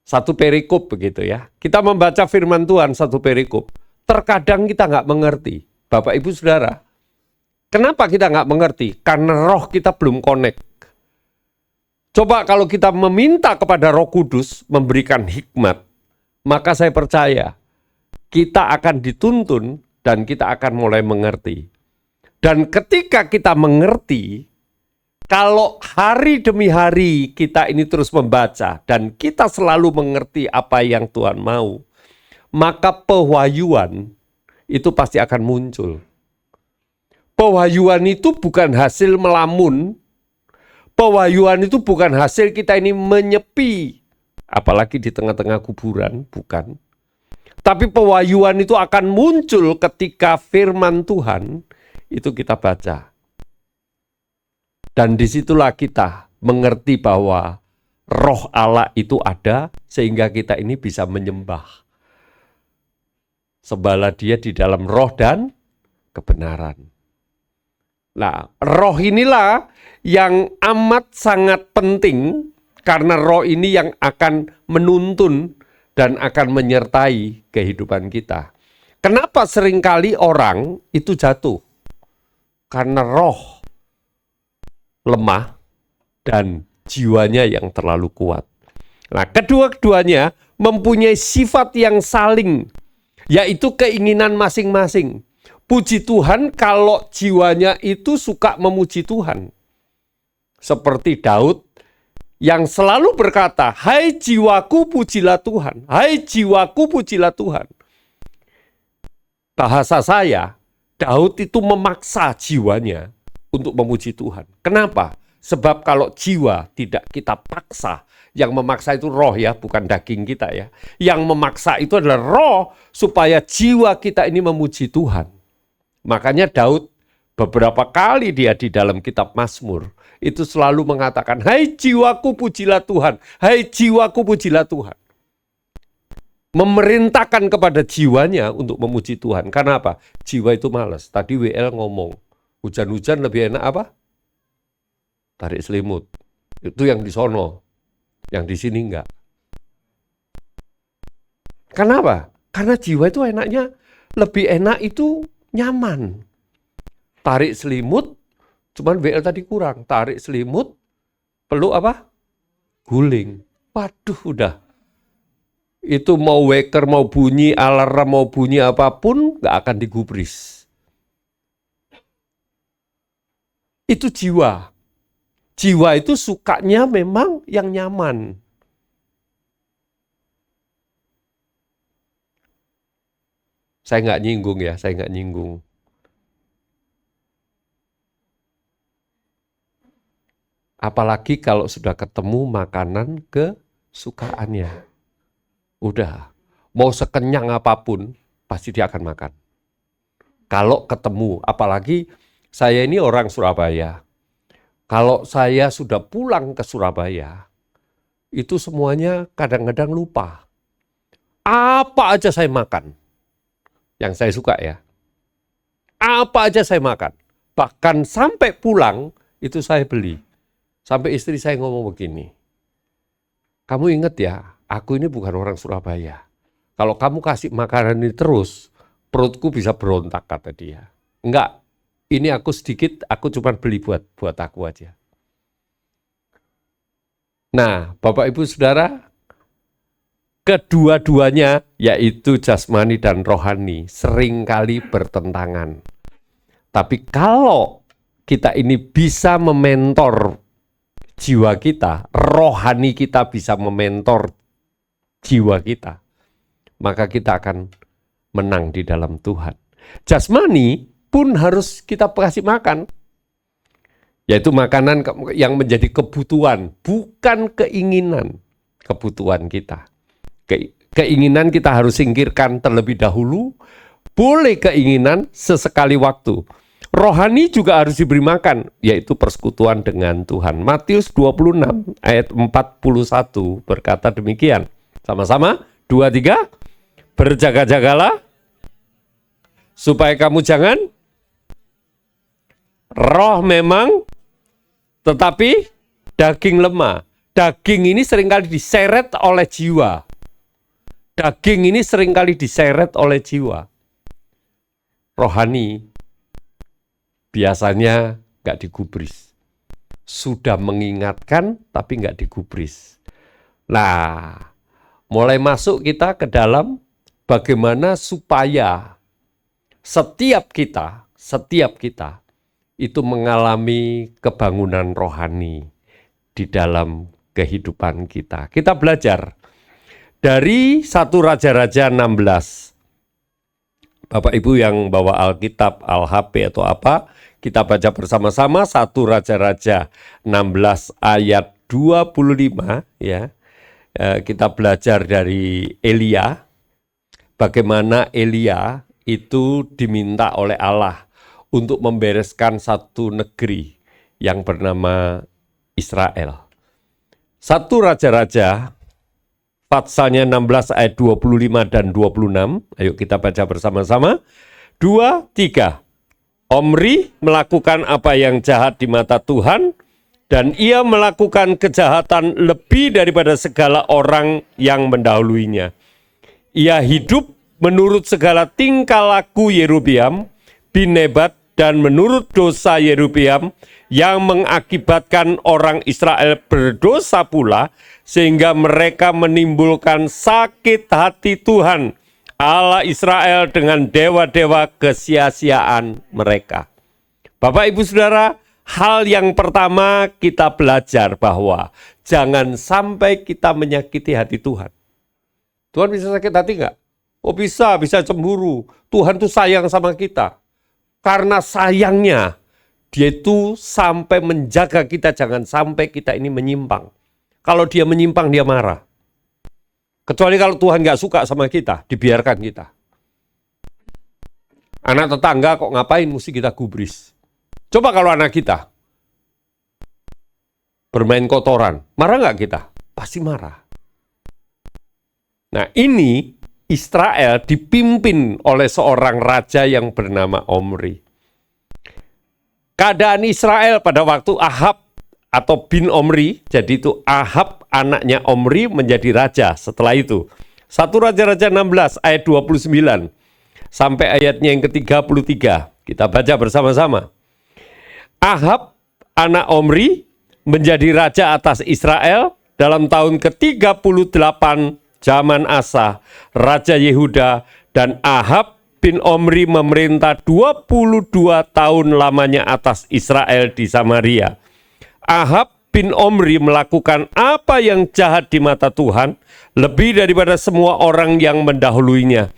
satu perikop begitu ya. Kita membaca firman Tuhan satu perikop. Terkadang kita nggak mengerti. Bapak Ibu Saudara, kenapa kita nggak mengerti? Karena roh kita belum connect. Coba kalau kita meminta kepada Roh Kudus memberikan hikmat, maka saya percaya kita akan dituntun dan kita akan mulai mengerti. Dan ketika kita mengerti, kalau hari demi hari kita ini terus membaca dan kita selalu mengerti apa yang Tuhan mau, maka pewahyuan itu pasti akan muncul. Pewahyuan itu bukan hasil melamun, pewahyuan itu bukan hasil kita ini menyepi, apalagi di tengah-tengah kuburan, bukan. Tapi pewahyuan itu akan muncul ketika firman Tuhan itu kita baca. Dan disitulah kita mengerti bahwa roh Allah itu ada sehingga kita ini bisa menyembah. Sembahlah Dia di dalam roh dan kebenaran. Nah, roh inilah yang amat sangat penting karena roh ini yang akan menuntun dan akan menyertai kehidupan kita. Kenapa seringkali orang itu jatuh? Karena roh lemah dan jiwanya yang terlalu kuat. Nah, kedua-duanya mempunyai sifat yang saling, yaitu keinginan masing-masing. Puji Tuhan kalau jiwanya itu suka memuji Tuhan. Seperti Daud yang selalu berkata, "Hai jiwaku pujilah Tuhan, hai jiwaku pujilah Tuhan." Bahasa saya, Daud itu memaksa jiwanya untuk memuji Tuhan. Kenapa? Sebab kalau jiwa tidak kita paksa, yang memaksa itu roh ya, bukan daging kita ya. Yang memaksa itu adalah roh supaya jiwa kita ini memuji Tuhan. Makanya Daud beberapa kali dia di dalam kitab Mazmur itu selalu mengatakan, "Hai jiwaku pujilah Tuhan, hai jiwaku pujilah Tuhan." Memerintahkan kepada jiwanya untuk memuji Tuhan. Karena apa? Jiwa itu malas. Tadi WL ngomong, hujan-hujan lebih enak apa? Tarik selimut. Itu yang di sono. Yang di sini enggak. Kenapa? Karena jiwa itu enaknya, lebih enak itu nyaman. Tarik selimut, cuman WL tadi kurang. Tarik selimut, peluk apa? Guling. Waduh, udah. Itu mau waker, mau bunyi, alarm, mau bunyi apapun, enggak akan digubris. Itu jiwa. Jiwa itu sukanya memang yang nyaman. Saya nggak nyinggung ya, saya nggak nyinggung. Apalagi kalau sudah ketemu makanan kesukaannya. Udah, mau sekenyang apapun, pasti dia akan makan. Kalau ketemu, apalagi saya ini orang Surabaya. Kalau saya sudah pulang ke Surabaya, itu semuanya kadang-kadang lupa. Apa aja saya makan, yang saya suka ya. Apa aja saya makan. Bahkan sampai pulang, itu saya beli. Sampai istri saya ngomong begini, "Kamu ingat ya, aku ini bukan orang Surabaya. Kalau kamu kasih makanan ini terus, perutku bisa berontak," kata dia. "Enggak. Ini aku sedikit, aku cuma beli buat aku aja." Nah, Bapak Ibu Saudara, kedua-duanya yaitu jasmani dan rohani seringkali bertentangan. Tapi kalau kita ini bisa mementor jiwa kita, rohani kita bisa mementor jiwa kita, maka kita akan menang di dalam Tuhan. Jasmani pun harus kita kasih makan, yaitu makanan yang menjadi kebutuhan, bukan keinginan, kebutuhan kita. Keinginan kita harus singkirkan terlebih dahulu, boleh keinginan sesekali waktu. Rohani juga harus diberi makan, yaitu persekutuan dengan Tuhan. Matius 26 ayat 41 berkata demikian. Sama-sama, 2, 3. Berjaga-jagalah, supaya kamu jangan roh memang, tetapi daging lemah. Daging ini seringkali diseret oleh jiwa. Daging ini seringkali diseret oleh jiwa. Rohani biasanya nggak digubris. Sudah mengingatkan tapi nggak digubris. Nah, mulai masuk kita ke dalam bagaimana supaya setiap kita itu mengalami kebangunan rohani di dalam kehidupan kita. Kita belajar dari 1 Raja-Raja 16. Bapak Ibu yang bawa Alkitab, Al-HP atau apa, kita baca bersama-sama 1 Raja-Raja 16 ayat 25 ya. Kita belajar dari Elia, bagaimana Elia itu diminta oleh Allah untuk membereskan satu negeri yang bernama Israel. 1 Raja-Raja pasalnya 16 ayat 25 dan 26. Ayo kita baca bersama-sama. 2, 3. Omri melakukan apa yang jahat di mata Tuhan, dan ia melakukan kejahatan lebih daripada segala orang yang mendahuluinya. Ia hidup menurut segala tingkah laku Yerobeam bin Nebat, dan menurut dosa Yerobeam yang mengakibatkan orang Israel berdosa pula, sehingga mereka menimbulkan sakit hati Tuhan Allah Israel dengan dewa-dewa kesia-siaan mereka. Bapak Ibu Saudara, hal yang pertama kita belajar bahwa jangan sampai kita menyakiti hati Tuhan. Tuhan bisa sakit hati nggak? Oh bisa cemburu. Tuhan tuh sayang sama kita. Karena sayangnya, dia itu sampai menjaga kita jangan sampai kita ini menyimpang. Kalau dia menyimpang, dia marah. Kecuali kalau Tuhan nggak suka sama kita, dibiarkan kita. Anak tetangga kok ngapain mesti kita gubris. Coba kalau anak kita bermain kotoran, marah nggak kita? Pasti marah. Nah ini Israel dipimpin oleh seorang raja yang bernama Omri. Keadaan Israel pada waktu Ahab atau bin Omri, jadi itu Ahab anaknya Omri menjadi raja setelah itu. 1 Raja-Raja 16 ayat 29 sampai ayatnya yang ke-33. Kita baca bersama-sama. Ahab anak Omri menjadi raja atas Israel dalam tahun ke-38 zaman Asa, Raja Yehuda, dan Ahab bin Omri memerintah 22 tahun lamanya atas Israel di Samaria. Ahab bin Omri melakukan apa yang jahat di mata Tuhan, lebih daripada semua orang yang mendahuluinya.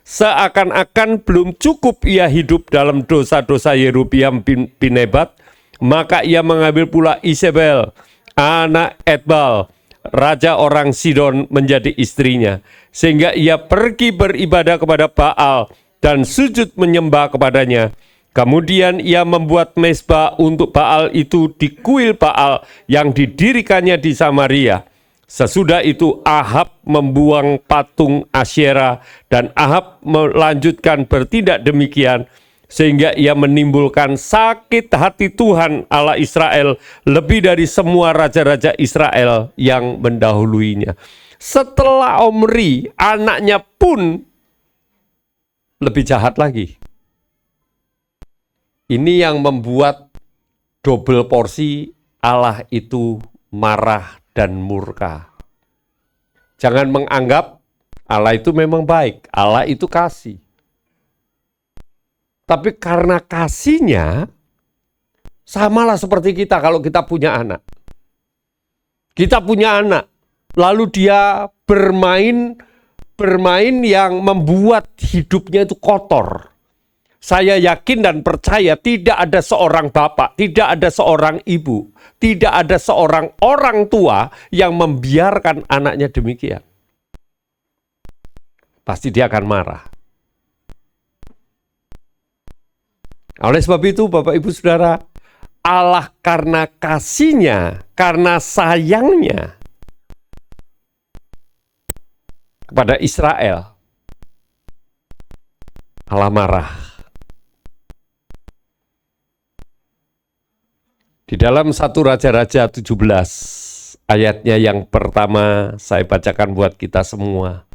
Seakan-akan belum cukup ia hidup dalam dosa-dosa Yerobeam bin Nebat, maka ia mengambil pula Isabel, anak Etbal, raja orang Sidon, menjadi istrinya, sehingga ia pergi beribadah kepada Baal dan sujud menyembah kepadanya. Kemudian ia membuat mezbah untuk Baal itu di kuil Baal yang didirikannya di Samaria. Sesudah itu Ahab membuang patung Asyera, dan Ahab melanjutkan bertindak demikian, sehingga ia menimbulkan sakit hati Tuhan Allah Israel lebih dari semua raja-raja Israel yang mendahuluinya. Setelah Omri, anaknya pun lebih jahat lagi. Ini yang membuat double porsi Allah itu marah dan murka. Jangan menganggap Allah itu memang baik, Allah itu kasih. Tapi karena kasihnya, samalah seperti kita kalau kita punya anak. Kita punya anak, lalu dia bermain yang membuat hidupnya itu kotor. Saya yakin dan percaya tidak ada seorang bapak, tidak ada seorang ibu, tidak ada seorang orang tua yang membiarkan anaknya demikian. Pasti dia akan marah. Oleh sebab itu, Bapak Ibu Saudara, Allah karena kasihnya, karena sayangnya kepada Israel, Allah marah. Di dalam 1 Raja-Raja 17 ayatnya yang pertama saya bacakan buat kita semua.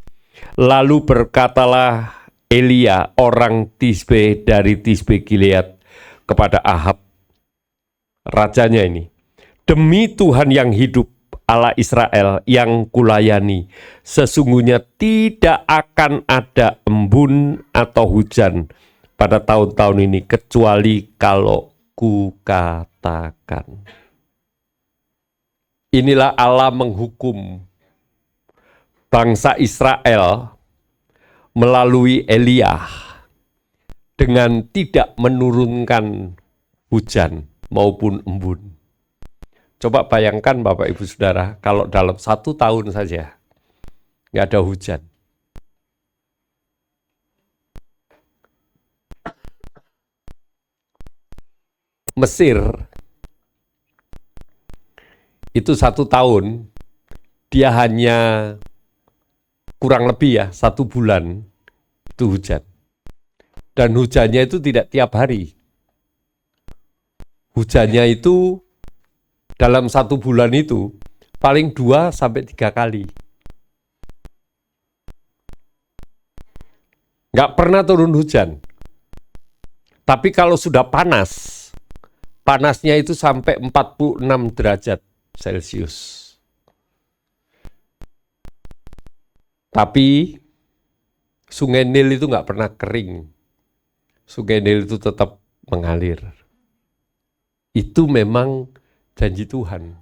Lalu berkatalah Elia orang Tisbe dari Tisbe Gilead kepada Ahab, rajanya ini, demi Tuhan yang hidup, Allah Israel yang kulayani, sesungguhnya tidak akan ada embun atau hujan pada tahun-tahun ini kecuali kalau kukatakan. Inilah Allah menghukum bangsa Israel melalui Elia dengan tidak menurunkan hujan maupun embun. Coba bayangkan Bapak Ibu Saudara, kalau dalam 1 tahun saja nggak ada hujan. Mesir itu 1 tahun dia hanya kurang lebih 1 bulan itu hujan. Dan hujannya itu tidak tiap hari. Hujannya itu dalam 1 bulan itu paling 2-3 kali. Nggak pernah turun hujan. Tapi kalau sudah panas, panasnya itu sampai 46 derajat Celcius. Tapi Sungai Nil itu nggak pernah kering. Sungai Nil itu tetap mengalir. Itu memang janji Tuhan.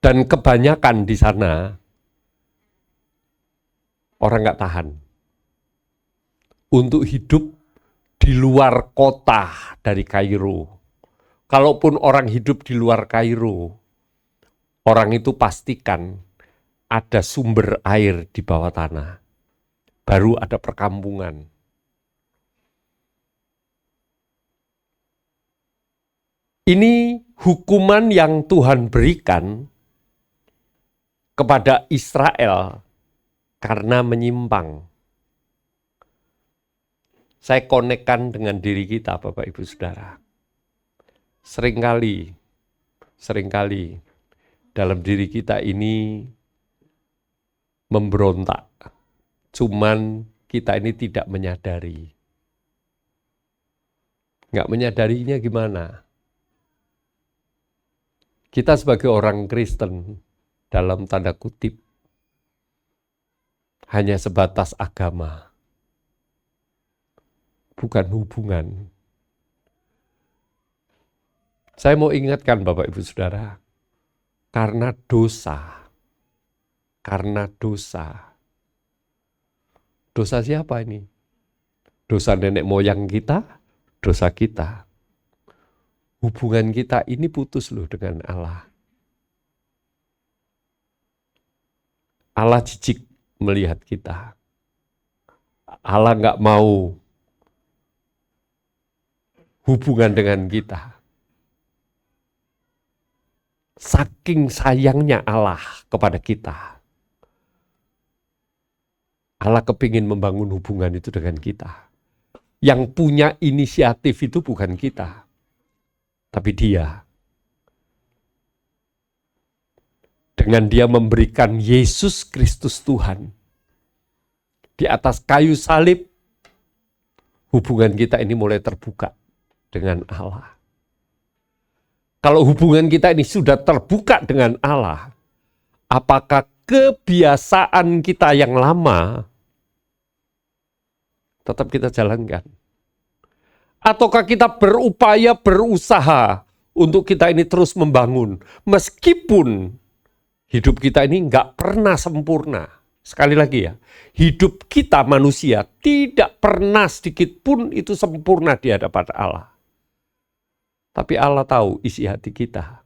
Dan kebanyakan di sana orang nggak tahan untuk hidup di luar kota dari Kairo. Kalaupun orang hidup di luar Kairo, orang itu pastikan ada sumber air di bawah tanah. Baru ada perkampungan. Ini hukuman yang Tuhan berikan kepada Israel karena menyimpang. Saya konekkan dengan diri kita, Bapak Ibu Saudara. Seringkali dalam diri kita ini memberontak. Cuman kita ini tidak menyadari. Nggak menyadarinya gimana? Kita sebagai orang Kristen, dalam tanda kutip, hanya sebatas agama. Bukan hubungan. Saya mau ingatkan Bapak Ibu Saudara, karena dosa. Dosa siapa ini? Dosa nenek moyang kita, dosa kita. Hubungan kita ini putus loh dengan Allah. Allah jijik melihat kita. Allah nggak mau hubungan dengan kita. Saking sayangnya Allah kepada kita. Allah kepingin membangun hubungan itu dengan kita. Yang punya inisiatif itu bukan kita, tapi Dia. Dengan Dia memberikan Yesus Kristus Tuhan di atas kayu salib, hubungan kita ini mulai terbuka dengan Allah. Kalau hubungan kita ini sudah terbuka dengan Allah, apakah kebiasaan kita yang lama tetap kita jalankan? Ataukah kita berupaya, berusaha untuk kita ini terus membangun, meskipun hidup kita ini nggak pernah sempurna. Sekali lagi ya, hidup kita manusia tidak pernah sedikit pun itu sempurna di hadapan Allah. Tapi Allah tahu isi hati kita.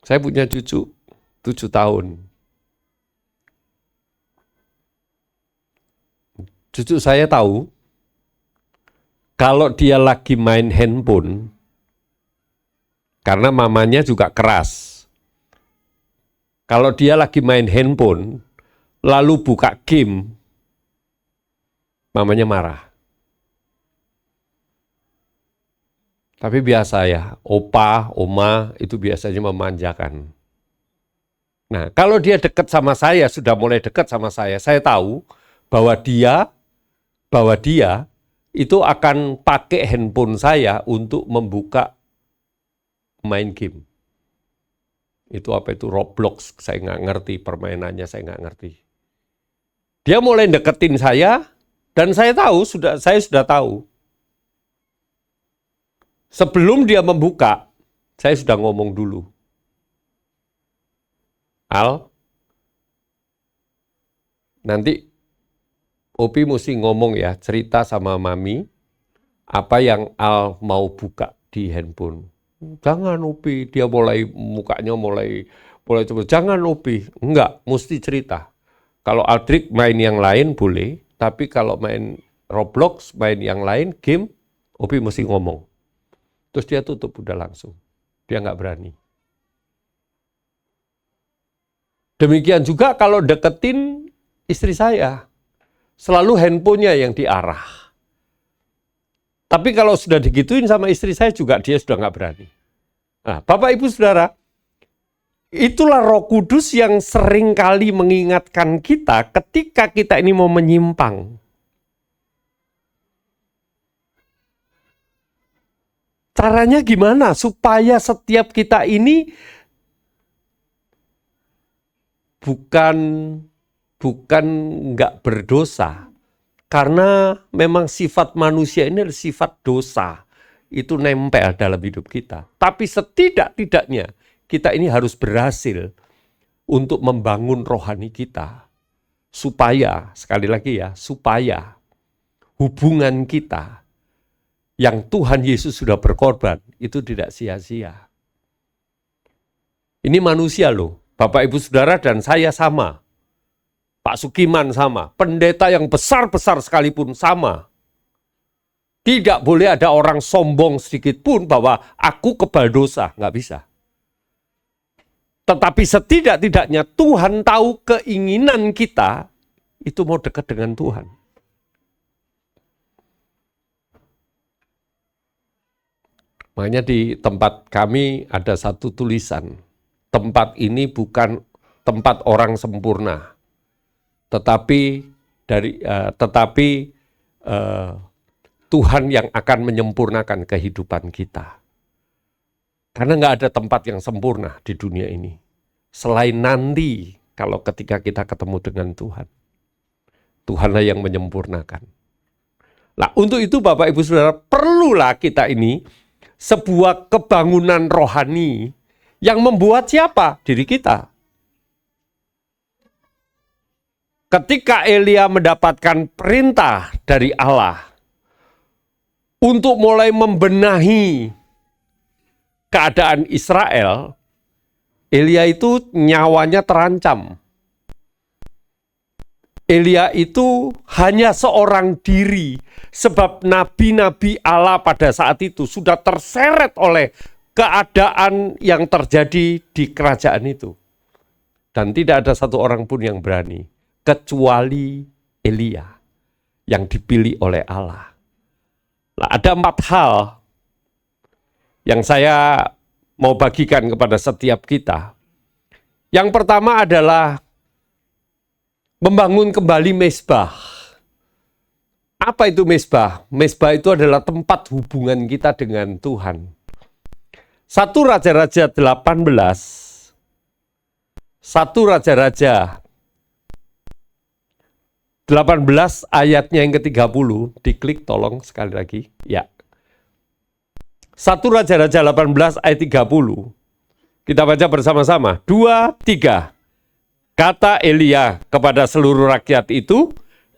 Saya punya cucu 7 tahun. Cucu saya tahu kalau dia lagi main handphone, karena mamanya juga keras. Kalau dia lagi main handphone, lalu buka game, mamanya marah. Tapi biasa ya, opa, oma itu biasanya memanjakan. Nah, kalau dia dekat sama saya, sudah mulai dekat sama saya tahu bahwa dia itu akan pakai handphone saya untuk membuka main game. Itu apa itu Roblox, saya nggak ngerti permainannya, saya nggak ngerti. Dia mulai deketin saya, dan saya sudah tahu. Sebelum dia membuka, saya sudah ngomong dulu. Al, nanti Opi mesti ngomong ya, cerita sama Mami, apa yang Al mau buka di handphone. Jangan Opi, dia mukanya mulai coba. Jangan Opi, enggak, mesti cerita. Kalau Aldrik main yang lain boleh, tapi kalau main Roblox, main yang lain, game, Opi mesti ngomong. Terus dia tutup udah langsung. Dia nggak berani. Demikian juga kalau deketin istri saya. Selalu handphonenya yang diarah. Tapi kalau sudah digituin sama istri saya juga, dia sudah nggak berani. Nah, Bapak Ibu Saudara, itulah Roh Kudus yang sering kali mengingatkan kita ketika kita ini mau menyimpang. Caranya gimana supaya setiap kita ini bukan nggak berdosa, karena memang sifat manusia ini adalah sifat dosa, itu nempel dalam hidup kita. Tapi setidak-tidaknya kita ini harus berhasil untuk membangun rohani kita, supaya, sekali lagi ya, supaya hubungan kita yang Tuhan Yesus sudah berkorban itu tidak sia-sia. Ini manusia loh, Bapak Ibu Saudara dan saya sama. Pak Sukiman sama, pendeta yang besar-besar sekalipun sama. Tidak boleh ada orang sombong sedikit pun bahwa aku kebal dosa, nggak bisa. Tetapi setidak-tidaknya Tuhan tahu keinginan kita itu mau dekat dengan Tuhan. Makanya di tempat kami ada satu tulisan, tempat ini bukan tempat orang sempurna. Tetapi Tuhan yang akan menyempurnakan kehidupan kita. Karena nggak ada tempat yang sempurna di dunia ini. Selain nanti kalau ketika kita ketemu dengan Tuhan. Tuhanlah yang menyempurnakan. Nah, untuk itu Bapak Ibu Saudara, perlulah kita ini sebuah kebangunan rohani yang membuat siapa? Diri kita. Ketika Elia mendapatkan perintah dari Allah untuk mulai membenahi keadaan Israel, Elia itu nyawanya terancam. Elia itu hanya seorang diri, sebab nabi-nabi Allah pada saat itu sudah terseret oleh keadaan yang terjadi di kerajaan itu. Dan tidak ada satu orang pun yang berani, kecuali Elia yang dipilih oleh Allah. Nah, ada 4 hal yang saya mau bagikan kepada setiap kita. Yang pertama adalah membangun kembali mezbah. Apa itu mezbah? Mezbah itu adalah tempat hubungan kita dengan Tuhan. 1 Raja-Raja 18, 1 Raja-Raja 18 ayatnya yang ke-30, diklik tolong sekali lagi. Ya. 1 Raja-Raja 18 ayat 30. Kita baca bersama-sama. 2, 3. Kata Elia kepada seluruh rakyat itu,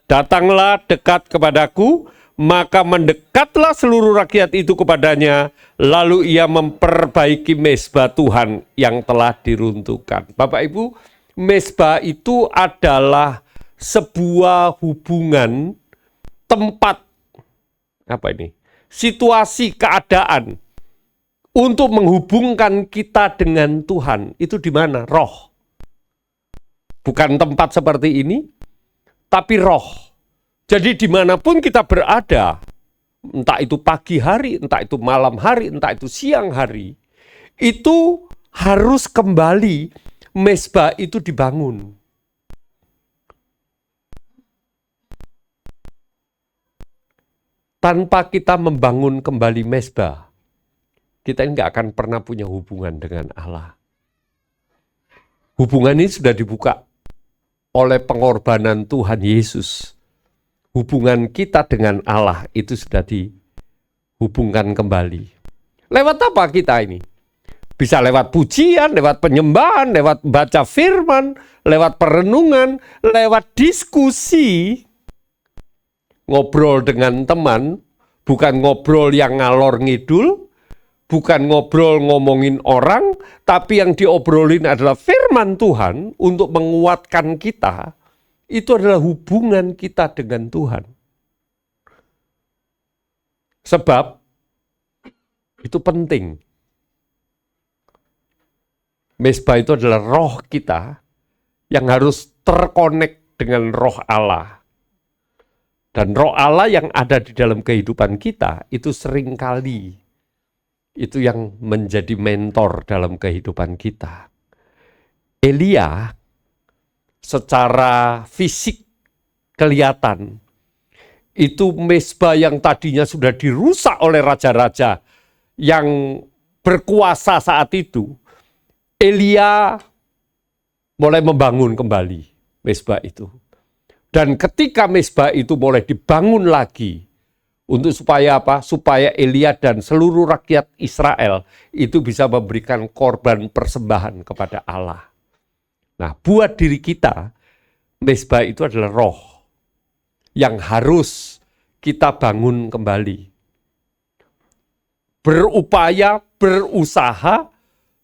datanglah dekat kepadaku, maka mendekatlah seluruh rakyat itu kepadanya, lalu ia memperbaiki mezbah Tuhan yang telah diruntuhkan. Bapak Ibu, mezbah itu adalah sebuah hubungan, tempat, situasi, keadaan untuk menghubungkan kita dengan Tuhan. Itu di mana? Roh. Bukan tempat seperti ini, tapi roh. Jadi dimanapun kita berada, entah itu pagi hari, entah itu malam hari, entah itu siang hari, itu harus kembali mezbah itu dibangun. Tanpa kita membangun kembali mezbah, kita nggak akan pernah punya hubungan dengan Allah. Hubungan ini sudah dibuka oleh pengorbanan Tuhan Yesus. Hubungan kita dengan Allah itu sudah dihubungkan kembali. Lewat apa kita ini? Bisa lewat pujian, lewat penyembahan, lewat baca firman, lewat perenungan, lewat diskusi. Ngobrol dengan teman, bukan ngobrol yang ngalor ngidul, bukan ngobrol ngomongin orang, tapi yang diobrolin adalah firman Tuhan untuk menguatkan kita. Itu adalah hubungan kita dengan Tuhan. Sebab itu penting. Mezbah itu adalah roh kita yang harus terkonek dengan roh Allah. Dan roh Allah yang ada di dalam kehidupan kita itu seringkali itu yang menjadi mentor dalam kehidupan kita. Elia secara fisik kelihatan itu mezbah yang tadinya sudah dirusak oleh raja-raja yang berkuasa saat itu. Elia mulai membangun kembali mezbah itu. Dan ketika mezbah itu boleh dibangun lagi, untuk supaya apa? Supaya Elia dan seluruh rakyat Israel itu bisa memberikan korban persembahan kepada Allah. Nah, buat diri kita, mezbah itu adalah roh yang harus kita bangun kembali. Berupaya, berusaha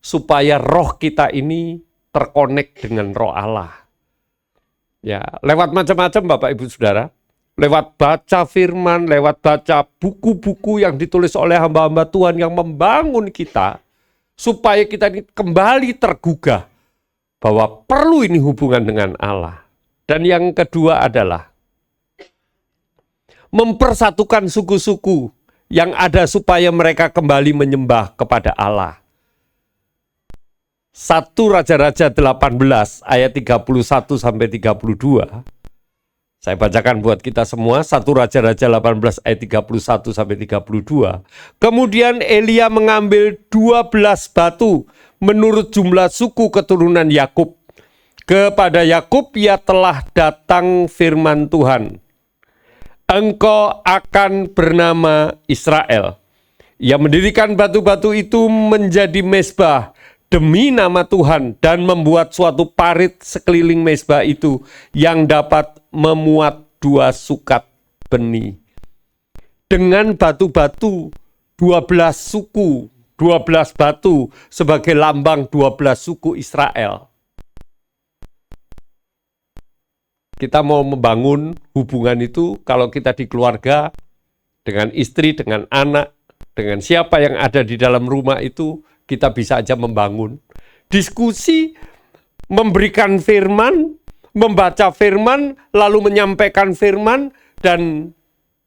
supaya roh kita ini terkonek dengan roh Allah. Ya, lewat macam-macam Bapak Ibu Saudara, lewat baca firman, lewat baca buku-buku yang ditulis oleh hamba-hamba Tuhan yang membangun kita, supaya kita ini kembali tergugah bahwa perlu ini hubungan dengan Allah. Dan yang kedua adalah mempersatukan suku-suku yang ada supaya mereka kembali menyembah kepada Allah. 1 Raja-Raja 18 ayat 31 sampai 32. Saya bacakan buat kita semua. 1 Raja-Raja 18 ayat 31 sampai 32. Kemudian Elia mengambil 12 batu menurut jumlah suku keturunan Yakub. Kepada Yakub ia telah datang firman Tuhan. Engkau akan bernama Israel. Ia mendirikan batu-batu itu menjadi mezbah demi nama Tuhan dan membuat suatu parit sekeliling mezbah itu yang dapat memuat 2 sukat benih. Dengan batu-batu 12 suku, 12 batu sebagai lambang 12 suku Israel. Kita mau membangun hubungan itu kalau kita di keluarga, dengan istri, dengan anak, dengan siapa yang ada di dalam rumah itu, kita bisa aja membangun diskusi, memberikan firman, membaca firman, lalu menyampaikan firman, dan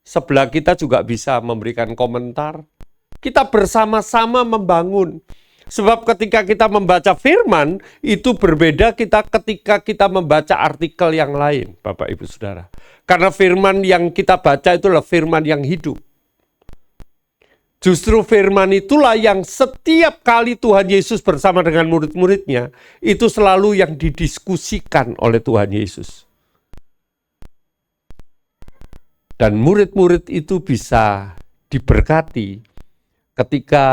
sebelah kita juga bisa memberikan komentar. Kita bersama-sama membangun. Sebab ketika kita membaca firman, itu berbeda ketika kita membaca artikel yang lain, Bapak Ibu Saudara. Karena firman yang kita baca itulah firman yang hidup. Justru firman itulah yang setiap kali Tuhan Yesus bersama dengan murid-muridnya, itu selalu yang didiskusikan oleh Tuhan Yesus. Dan murid-murid itu bisa diberkati ketika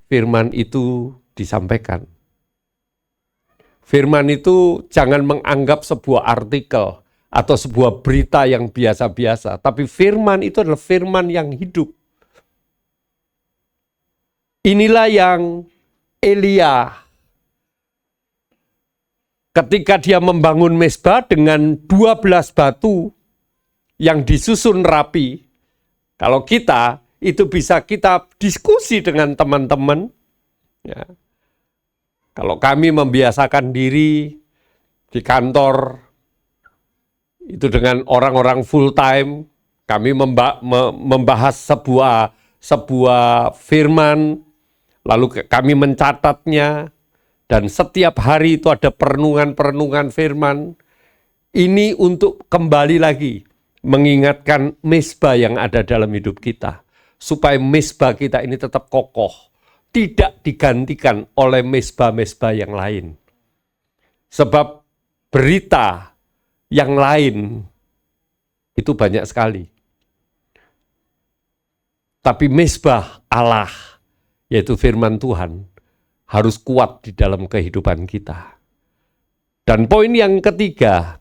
firman itu disampaikan. Firman itu jangan menganggap sebuah artikel atau sebuah berita yang biasa-biasa, tapi firman itu adalah firman yang hidup. Inilah yang Elia ketika dia membangun mezbah dengan 12 batu yang disusun rapi. Kalau kita itu bisa kita diskusi dengan teman-teman. Ya. Kalau kami membiasakan diri di kantor itu dengan orang-orang full time, kami membahas sebuah firman, lalu kami mencatatnya, dan setiap hari itu ada perenungan-perenungan firman. Ini untuk kembali lagi mengingatkan mezbah yang ada dalam hidup kita. Supaya mezbah kita ini tetap kokoh, tidak digantikan oleh mezbah-mezbah yang lain. Sebab berita yang lain itu banyak sekali. Tapi mezbah Allah, yaitu firman Tuhan, harus kuat di dalam kehidupan kita. Dan poin yang ketiga,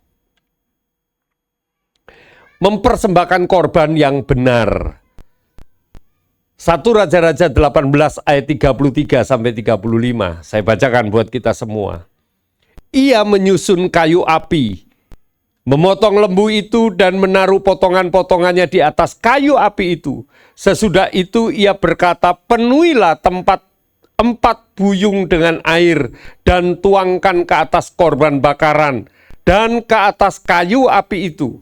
mempersembahkan korban yang benar. 1 Raja-Raja 18 ayat 33 sampai 35. Saya bacakan buat kita semua. Ia menyusun kayu api, memotong lembu itu dan menaruh potongan-potongannya di atas kayu api itu. Sesudah itu ia berkata, penuhilah tempat 4 buyung dengan air dan tuangkan ke atas korban bakaran dan ke atas kayu api itu.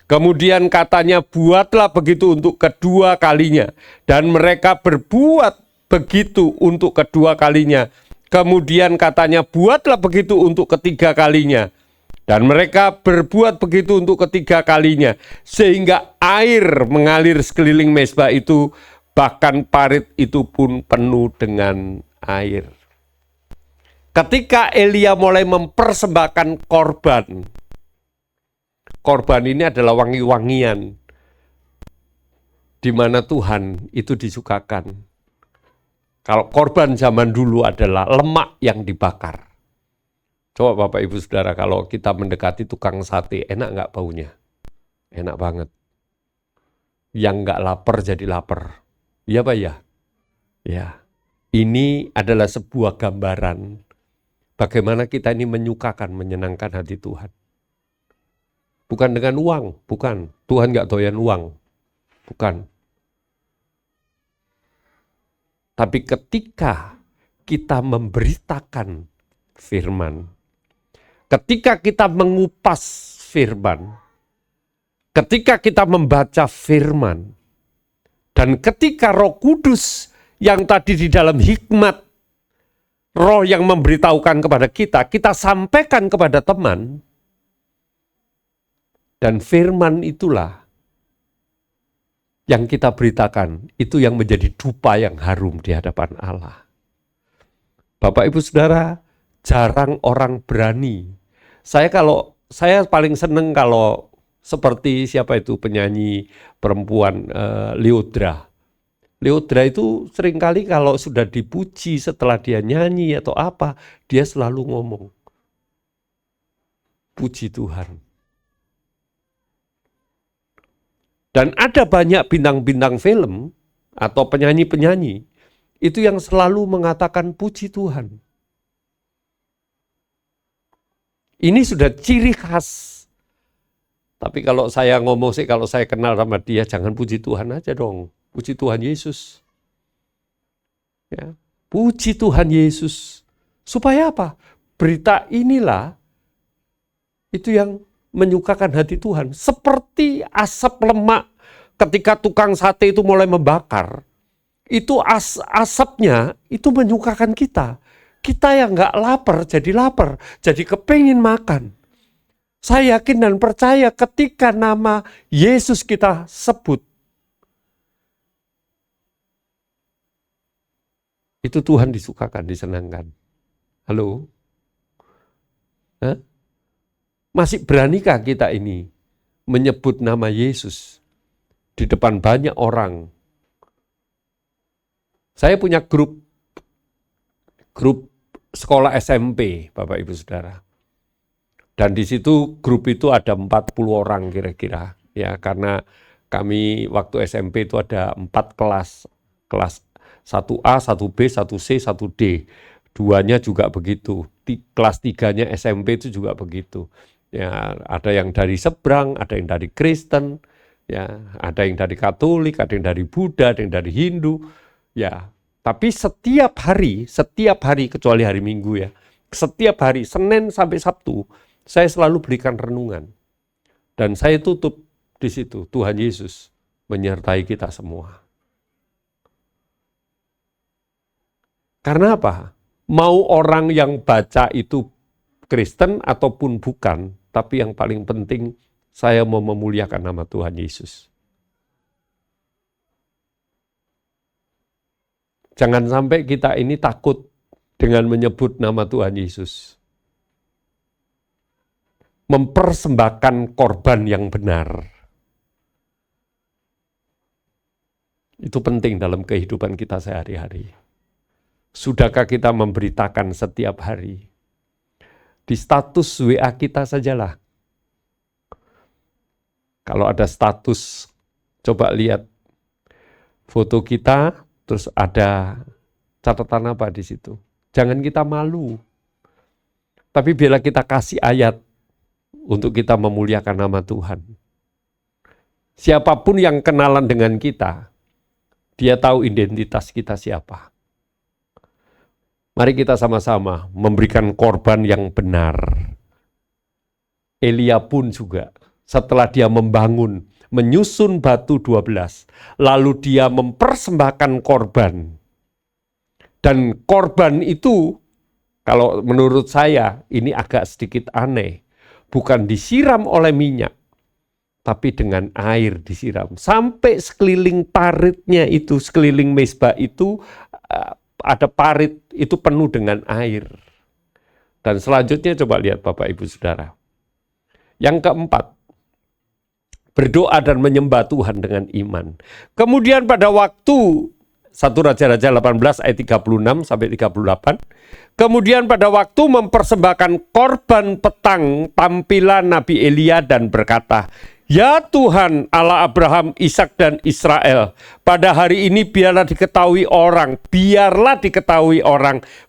Kemudian katanya, buatlah begitu untuk kedua kalinya. Dan mereka berbuat begitu untuk kedua kalinya. Kemudian katanya, buatlah begitu untuk ketiga kalinya. Dan mereka berbuat begitu untuk ketiga kalinya. Sehingga air mengalir sekeliling mezbah itu, bahkan parit itu pun penuh dengan air. Ketika Elia mulai mempersembahkan korban, korban ini adalah wangi-wangian di mana Tuhan itu disukakan. Kalau korban zaman dulu adalah lemak yang dibakar. Coba Bapak Ibu Saudara, kalau kita mendekati tukang sate, enak nggak baunya? Enak banget. Yang nggak lapar jadi lapar. Iya Pak ya? Ya. Ini adalah sebuah gambaran bagaimana kita ini menyukakan, menyenangkan hati Tuhan. Bukan dengan uang, bukan. Tuhan nggak doyan uang, bukan. Tapi ketika kita memberitakan firman, ketika kita mengupas firman, ketika kita membaca firman, dan ketika Roh Kudus yang tadi di dalam hikmat, Roh yang memberitahukan kepada kita, kita sampaikan kepada teman. Dan firman itulah yang kita beritakan, itu yang menjadi dupa yang harum di hadapan Allah. Bapak Ibu Saudara, jarang orang berani. Saya paling seneng kalau seperti siapa itu penyanyi perempuan Lyudra. Lyudra itu seringkali kalau sudah dipuji setelah dia nyanyi atau apa, dia selalu ngomong, puji Tuhan. Dan ada banyak bintang-bintang film atau penyanyi-penyanyi itu yang selalu mengatakan puji Tuhan. Ini sudah ciri khas. Tapi kalau saya ngomong sih, kalau saya kenal sama dia, jangan puji Tuhan aja dong. Puji Tuhan Yesus. Ya, puji Tuhan Yesus. Supaya apa? Berita inilah itu yang menyukakan hati Tuhan. Seperti asap lemak ketika tukang sate itu mulai membakar. itu asapnya itu menyukakan kita. Kita yang nggak lapar, jadi kepingin makan. Saya yakin dan percaya ketika nama Yesus kita sebut, itu Tuhan disukakan, disenangkan. Halo? Hah? Masih beranikah kita ini menyebut nama Yesus di depan banyak orang? Saya punya grup sekolah SMP, Bapak Ibu Saudara. Dan di situ grup itu ada 40 orang kira-kira. Ya, karena kami waktu SMP itu ada 4 kelas. Kelas 1A, 1B, 1C, 1D. Duanya juga begitu. Kelas 3-nya SMP itu juga begitu. Ya, ada yang dari seberang, ada yang dari Kristen, ya, ada yang dari Katolik, ada yang dari Buddha, ada yang dari Hindu. Ya, tapi setiap hari kecuali hari Minggu ya, setiap hari Senin sampai Sabtu saya selalu berikan renungan. Dan saya tutup di situ, Tuhan Yesus menyertai kita semua. Karena apa? Mau orang yang baca itu Kristen ataupun bukan, tapi yang paling penting saya mau memuliakan nama Tuhan Yesus. Jangan sampai kita ini takut dengan menyebut nama Tuhan Yesus. Mempersembahkan korban yang benar. Itu penting dalam kehidupan kita sehari-hari. Sudahkah kita memberitakan setiap hari? Di status WA kita sajalah. Kalau ada status, coba lihat foto kita, terus ada catatan apa di situ. Jangan kita malu. Tapi biarlah kita kasih ayat untuk kita memuliakan nama Tuhan. Siapapun yang kenalan dengan kita, dia tahu identitas kita siapa. Mari kita sama-sama memberikan korban yang benar. Elia pun juga setelah dia membangun, menyusun batu 12, lalu dia mempersembahkan korban. Dan korban itu, kalau menurut saya, ini agak sedikit aneh. Bukan disiram oleh minyak, tapi dengan air disiram. Sampai sekeliling paritnya itu, sekeliling mezbah itu, ada parit itu penuh dengan air. Dan selanjutnya coba lihat Bapak Ibu Saudara. Yang keempat, berdoa dan menyembah Tuhan dengan iman. Kemudian pada waktu 1 Raja-Raja 18 ayat 36 sampai 38. Kemudian pada waktu mempersembahkan korban petang, tampilan Nabi Elia dan berkata, "Ya Tuhan Allah Abraham, Ishak dan Israel, pada hari ini biarlah diketahui orang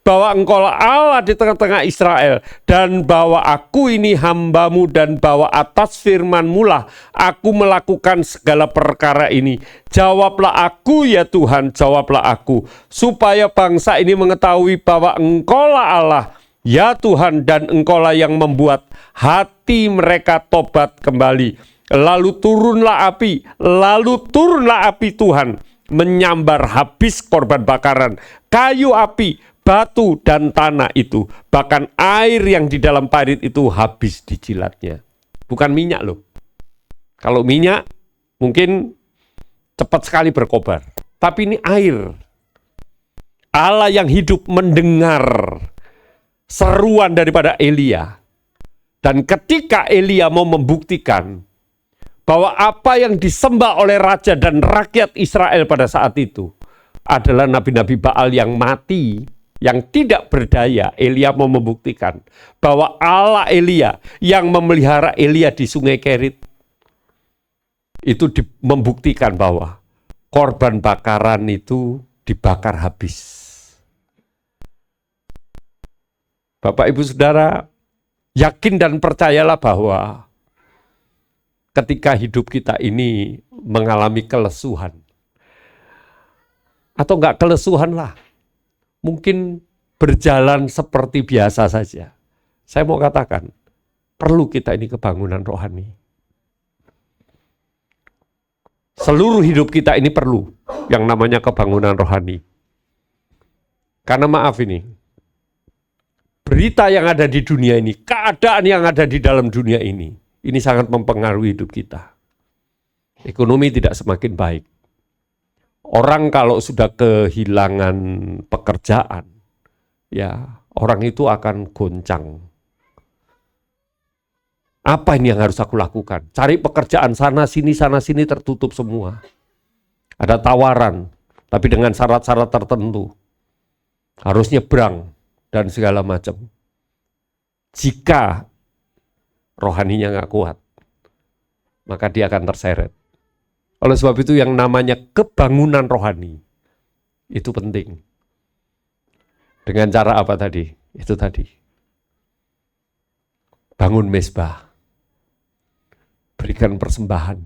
bahwa Engkaulah Allah di tengah-tengah Israel, dan bahwa aku ini hamba-Mu, dan bahwa atas firman-Mu lah aku melakukan segala perkara ini. Jawablah aku ya Tuhan, jawablah aku, supaya bangsa ini mengetahui bahwa Engkaulah Allah, ya Tuhan, dan Engkaulah yang membuat hati mereka tobat kembali." Lalu turunlah api Tuhan, menyambar habis korban bakaran, kayu api, batu dan tanah itu. Bahkan air yang di dalam parit itu habis dijilatnya. Bukan minyak loh. Kalau minyak mungkin cepat sekali berkobar. Tapi ini air. Allah yang hidup mendengar seruan daripada Elia. Dan ketika Elia mau membuktikan bahwa apa yang disembah oleh raja dan rakyat Israel pada saat itu adalah nabi-nabi Baal yang mati, yang tidak berdaya, Elia mau membuktikan bahwa Allah Elia yang memelihara Elia di sungai Kerit itu membuktikan bahwa korban bakaran itu dibakar habis. Bapak Ibu Saudara, yakin dan percayalah bahwa ketika hidup kita ini mengalami kelesuhan, atau enggak kelesuhan lah, mungkin berjalan seperti biasa saja. Saya mau katakan, perlu kita ini kebangunan rohani. Seluruh hidup kita ini perlu yang namanya kebangunan rohani. Karena maaf ini, berita yang ada di dunia ini, keadaan yang ada di dalam dunia ini sangat mempengaruhi hidup kita. Ekonomi tidak semakin baik. Orang kalau sudah kehilangan pekerjaan, ya orang itu akan goncang. Apa ini yang harus aku lakukan? Cari pekerjaan sana sini tertutup semua. Ada tawaran, tapi dengan syarat-syarat tertentu. Harus nyebrang dan segala macam. Jika rohaninya nggak kuat, maka dia akan terseret. Oleh sebab itu yang namanya kebangunan rohani itu penting. Dengan cara apa tadi? Itu tadi. Bangun mezbah. Berikan persembahan.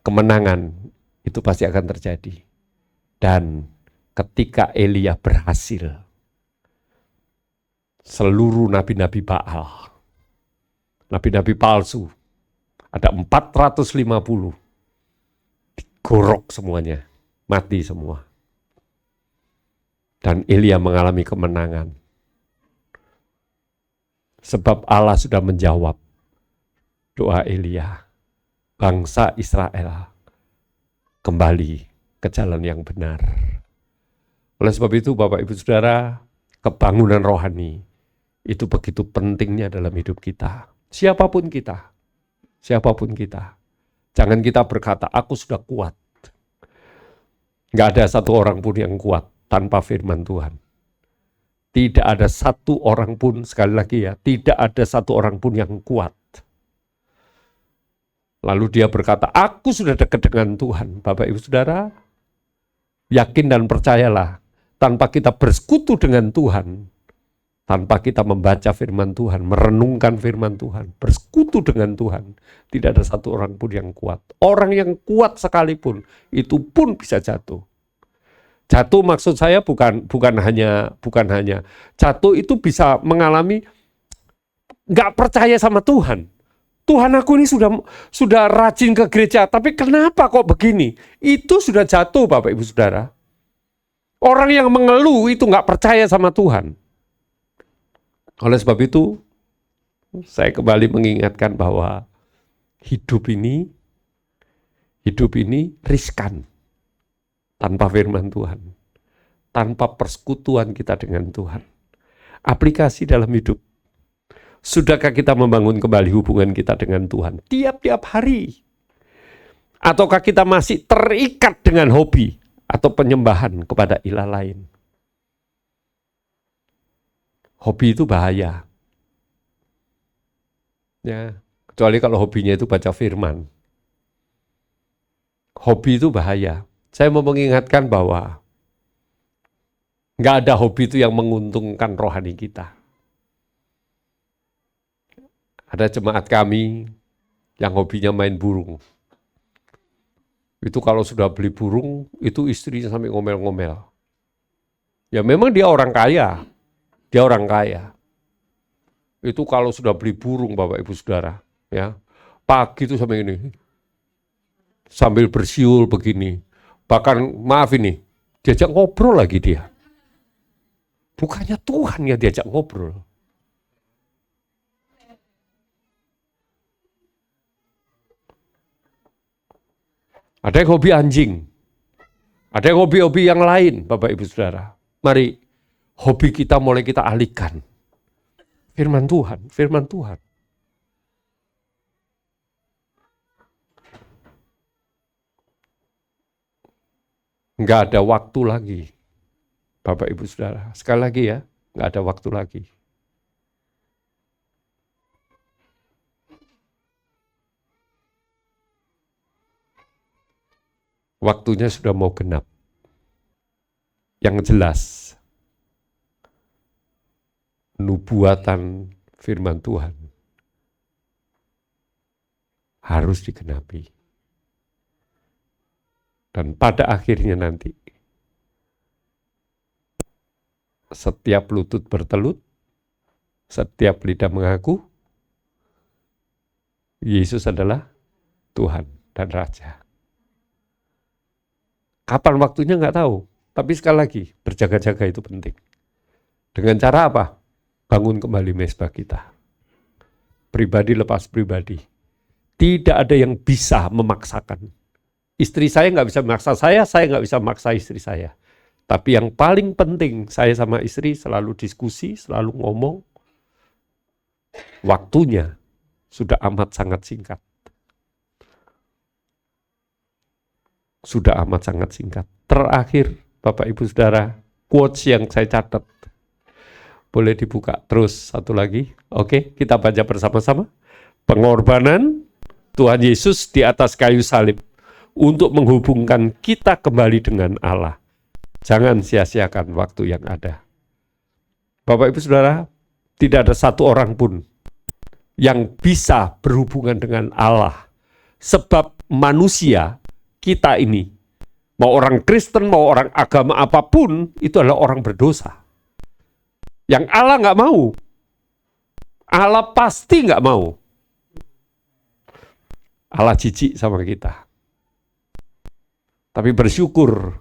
Kemenangan itu pasti akan terjadi. Dan ketika Elia berhasil, seluruh nabi-nabi Baal, nabi-nabi palsu, ada 450, digorok semuanya, mati semua. Dan Elia mengalami kemenangan. Sebab Allah sudah menjawab doa Elia. Bangsa Israel kembali ke jalan yang benar. Oleh sebab itu Bapak Ibu Saudara, kebangunan rohani itu begitu pentingnya dalam hidup kita. Siapapun kita. Jangan kita berkata, aku sudah kuat. Nggak ada satu orang pun yang kuat tanpa firman Tuhan. Tidak ada satu orang pun, sekali lagi ya, tidak ada satu orang pun yang kuat. Lalu dia berkata, aku sudah dekat dengan Tuhan. Bapak Ibu Saudara, yakin dan percayalah, tanpa kita bersekutu dengan Tuhan, tanpa kita membaca firman Tuhan, merenungkan firman Tuhan, bersekutu dengan Tuhan, tidak ada satu orang pun yang kuat. Orang yang kuat sekalipun, itu pun bisa jatuh. Jatuh maksud saya bukan hanya jatuh itu bisa mengalami nggak percaya sama Tuhan. Tuhan aku ini sudah rajin ke gereja, tapi kenapa kok begini? Itu sudah jatuh Bapak Ibu Saudara. Orang yang mengeluh itu nggak percaya sama Tuhan. Oleh sebab itu, saya kembali mengingatkan bahwa hidup ini riskan. Tanpa firman Tuhan, tanpa persekutuan kita dengan Tuhan. Aplikasi dalam hidup. Sudahkah kita membangun kembali hubungan kita dengan Tuhan tiap-tiap hari? Ataukah kita masih terikat dengan hobi atau penyembahan kepada ilah lain? Hobi itu bahaya. Ya, kecuali kalau hobinya itu baca firman. Hobi itu bahaya. Saya mau mengingatkan bahwa nggak ada hobi itu yang menguntungkan rohani kita. Ada jemaat kami yang hobinya main burung. Itu kalau sudah beli burung, itu istrinya sampai ngomel-ngomel. Ya memang dia orang kaya. Itu kalau sudah beli burung Bapak Ibu Saudara, ya pagi itu sampai ini, sambil bersiul begini. Bahkan maaf ini, diajak ngobrol lagi dia. Bukannya Tuhan yang diajak ngobrol. Ada yang hobi anjing. Ada yang hobi-hobi yang lain, Bapak Ibu Saudara. Mari, hobi kita mulai kita alihkan. Firman Tuhan. Nggak ada waktu lagi, Bapak Ibu Saudara. Sekali lagi ya, nggak ada waktu lagi. Waktunya sudah mau genap. Yang jelas, nubuatan firman Tuhan harus digenapi. Dan pada akhirnya nanti, setiap lutut bertelut, setiap lidah mengaku, Yesus adalah Tuhan dan Raja. Kapan waktunya nggak tahu. Tapi sekali lagi, berjaga-jaga itu penting. Dengan cara apa? Bangun kembali mezbah kita. Pribadi lepas pribadi. Tidak ada yang bisa memaksakan. Istri saya nggak bisa memaksa saya nggak bisa memaksa istri saya. Tapi yang paling penting, saya sama istri selalu diskusi, selalu ngomong. Waktunya sudah amat sangat singkat. Sudah amat sangat singkat. Terakhir, Bapak Ibu Saudara, quotes yang saya catat. Boleh dibuka terus satu lagi. Oke, kita baca bersama-sama. Pengorbanan Tuhan Yesus di atas kayu salib untuk menghubungkan kita kembali dengan Allah. Jangan sia-siakan waktu yang ada. Bapak Ibu Saudara, tidak ada satu orang pun yang bisa berhubungan dengan Allah. Sebab manusia, kita ini, mau orang Kristen, mau orang agama apapun, itu adalah orang berdosa. Yang Allah nggak mau. Allah pasti nggak mau. Allah jijik sama kita. Tapi bersyukur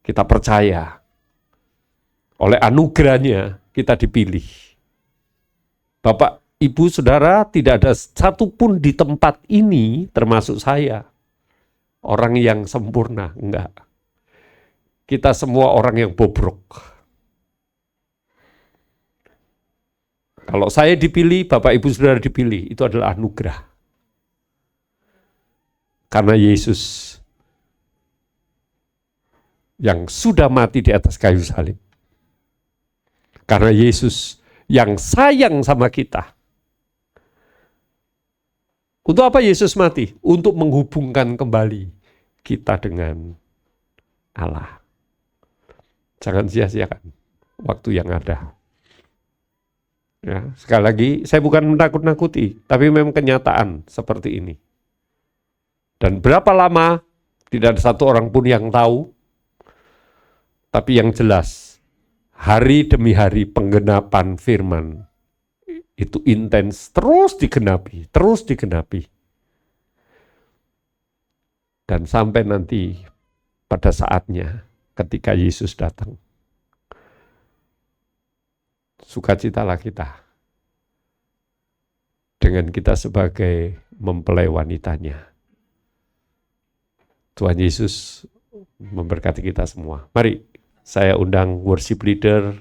kita percaya oleh anugerahnya kita dipilih. Bapak, Ibu, Saudara, tidak ada satupun di tempat ini, termasuk saya, orang yang sempurna, enggak. Kita semua orang yang bobrok. Kalau saya dipilih, Bapak, Ibu, Saudara dipilih, itu adalah anugerah. Karena Yesus yang sudah mati di atas kayu salib. Karena Yesus yang sayang sama kita. Untuk apa Yesus mati? Untuk menghubungkan kembali kita dengan Allah. Jangan sia-siakan waktu yang ada. Ya, sekali lagi, saya bukan menakut-nakuti, tapi memang kenyataan seperti ini. Dan berapa lama, tidak ada satu orang pun yang tahu. Tapi yang jelas, hari demi hari penggenapan firman itu intens, terus digenapi. Dan sampai nanti pada saatnya ketika Yesus datang, sukacitalah kita dengan kita sebagai mempelai wanitanya. Tuhan Yesus memberkati kita semua. Mari saya undang worship leader.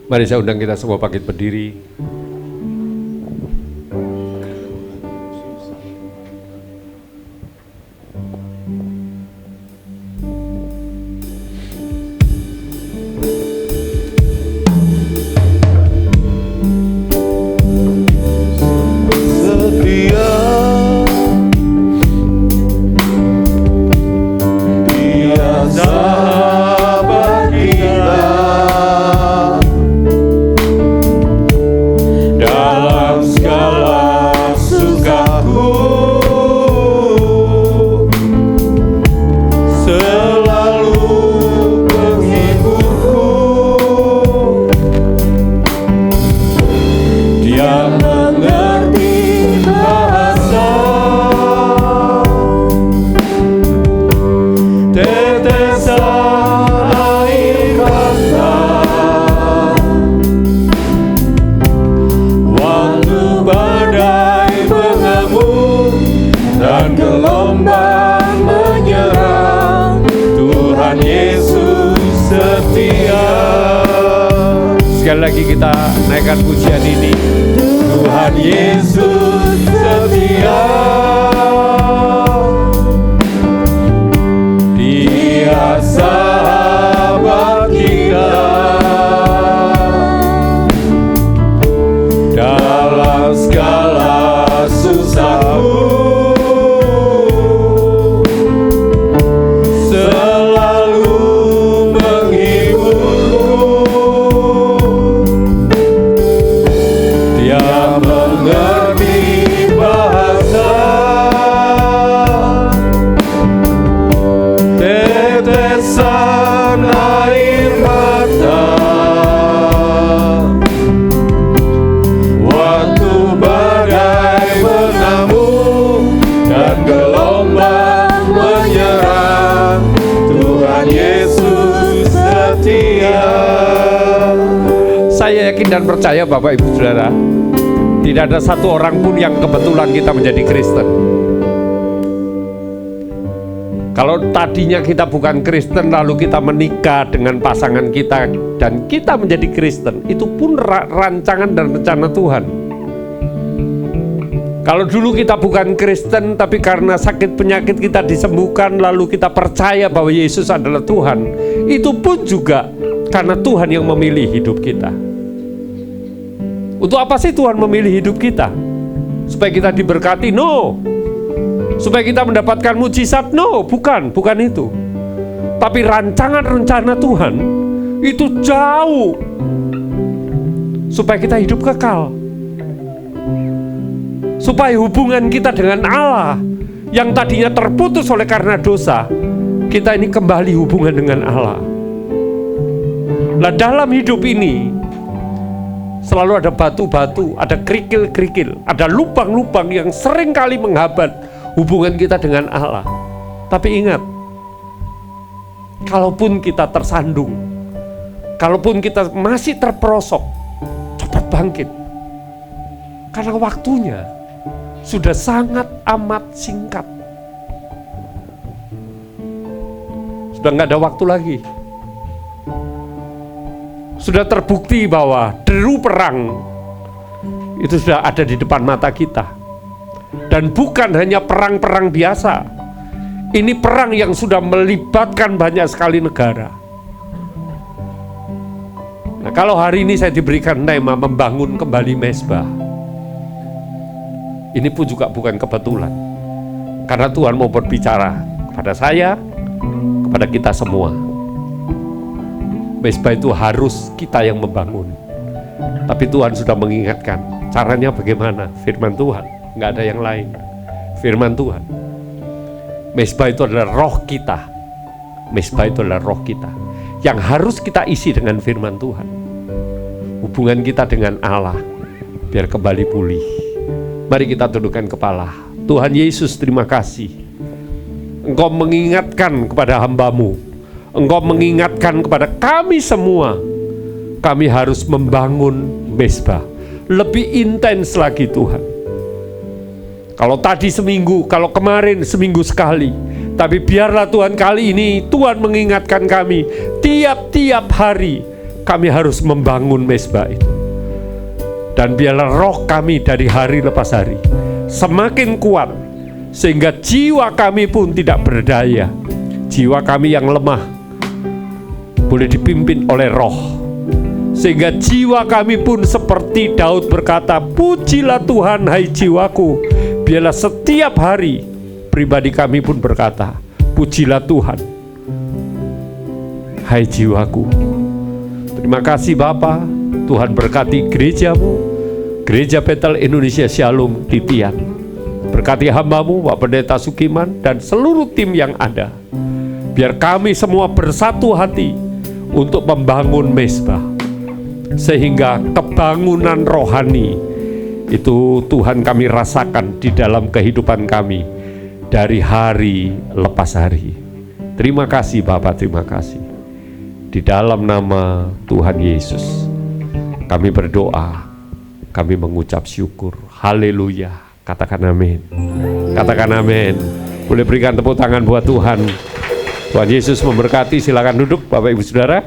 Mari saya undang kita semua bangkit berdiri. Sekali lagi kita naikkan pujian ini. Tuhan Yesus setia, Dia sahabat kita dalam segala susahku. Selalu menghiburku dan percaya Bapak Ibu Saudara, tidak ada satu orang pun yang kebetulan kita menjadi Kristen. Kalau tadinya kita bukan Kristen lalu kita menikah dengan pasangan kita dan kita menjadi Kristen, itu pun rancangan dan rencana Tuhan. Kalau dulu kita bukan Kristen tapi karena sakit penyakit kita disembuhkan lalu kita percaya bahwa Yesus adalah Tuhan, itu pun juga karena Tuhan yang memilih hidup kita. Untuk apa sih Tuhan memilih hidup kita? Supaya kita diberkati? No. Supaya kita mendapatkan mujizat? No, bukan itu. Tapi rancangan rencana Tuhan itu jauh supaya kita hidup kekal. Supaya hubungan kita dengan Allah yang tadinya terputus oleh karena dosa, kita ini kembali hubungan dengan Allah. Nah, dalam hidup ini selalu ada batu-batu, ada kerikil-kerikil, ada lubang-lubang yang sering kali menghambat hubungan kita dengan Allah. Tapi ingat, kalaupun kita tersandung, kalaupun kita masih terperosok, cepat bangkit. Karena waktunya sudah sangat amat singkat. Sudah nggak ada waktu lagi. Sudah terbukti bahwa deru perang itu sudah ada di depan mata kita. Dan bukan hanya perang-perang biasa. Ini perang yang sudah melibatkan banyak sekali negara. Nah, kalau hari ini saya diberikan tema membangun kembali mezbah, ini pun juga bukan kebetulan. Karena Tuhan mau berbicara kepada saya, kepada kita semua. Mezbah itu harus kita yang membangun. Tapi Tuhan sudah mengingatkan, caranya bagaimana? Firman Tuhan. Nggak ada yang lain. Firman Tuhan. Mezbah itu adalah roh kita. Mezbah itu adalah roh kita yang harus kita isi dengan firman Tuhan. Hubungan kita dengan Allah biar kembali pulih. Mari kita tundukkan kepala. Tuhan Yesus, terima kasih. Engkau mengingatkan kepada hamba-Mu. Engkau mengingatkan kepada kami semua. Kami harus membangun mezbah lebih intens lagi, Tuhan. Kalau tadi seminggu, kalau kemarin seminggu sekali. Tapi biarlah Tuhan kali ini Tuhan mengingatkan kami. Tiap-tiap hari kami harus membangun mezbah itu. Dan biarlah roh kami dari hari lepas hari semakin kuat. Sehingga jiwa kami pun tidak berdaya. Jiwa kami yang lemah boleh dipimpin oleh roh. Sehingga jiwa kami pun seperti Daud berkata, pujilah Tuhan hai jiwaku. Biarlah setiap hari pribadi kami pun berkata, pujilah Tuhan hai jiwaku. Terima kasih Bapa. Tuhan berkati gereja-Mu, Gereja Betel Indonesia Shalom di Tian. Berkati hamba-Mu Pak Pendeta Sukiman dan seluruh tim yang ada. Biar kami semua bersatu hati untuk membangun mezbah, sehingga kebangunan rohani itu Tuhan kami rasakan di dalam kehidupan kami dari hari lepas hari. Terima kasih Bapak, terima kasih. Di dalam nama Tuhan Yesus kami berdoa, kami mengucap syukur. Haleluya. Katakan amin. Katakan amin. Boleh berikan tepuk tangan buat Tuhan. Tuhan Yesus memberkati. Silakan duduk Bapak Ibu Saudara.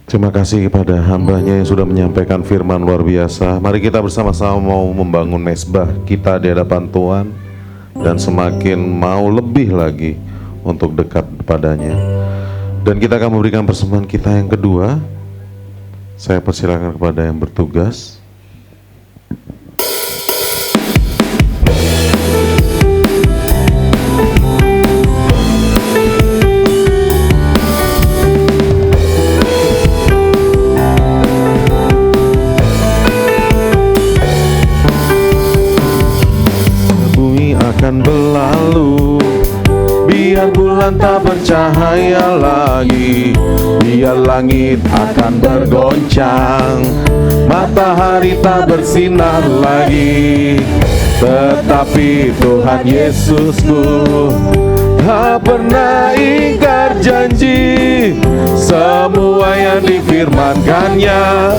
Terima kasih kepada hambanya yang sudah menyampaikan firman luar biasa. Mari kita bersama-sama mau membangun mezbah kita di hadapan Tuhan dan semakin mau lebih lagi untuk dekat kepadanya. Dan kita akan memberikan persembahan kita yang kedua. Saya persilakan kepada yang bertugas. Akan berlalu, biar bulan tak bercahaya lagi, biar langit akan bergoncang, matahari tak bersinar lagi. Tetapi Tuhan Yesusku tak pernah ingkar janji. Semua yang difirmankannya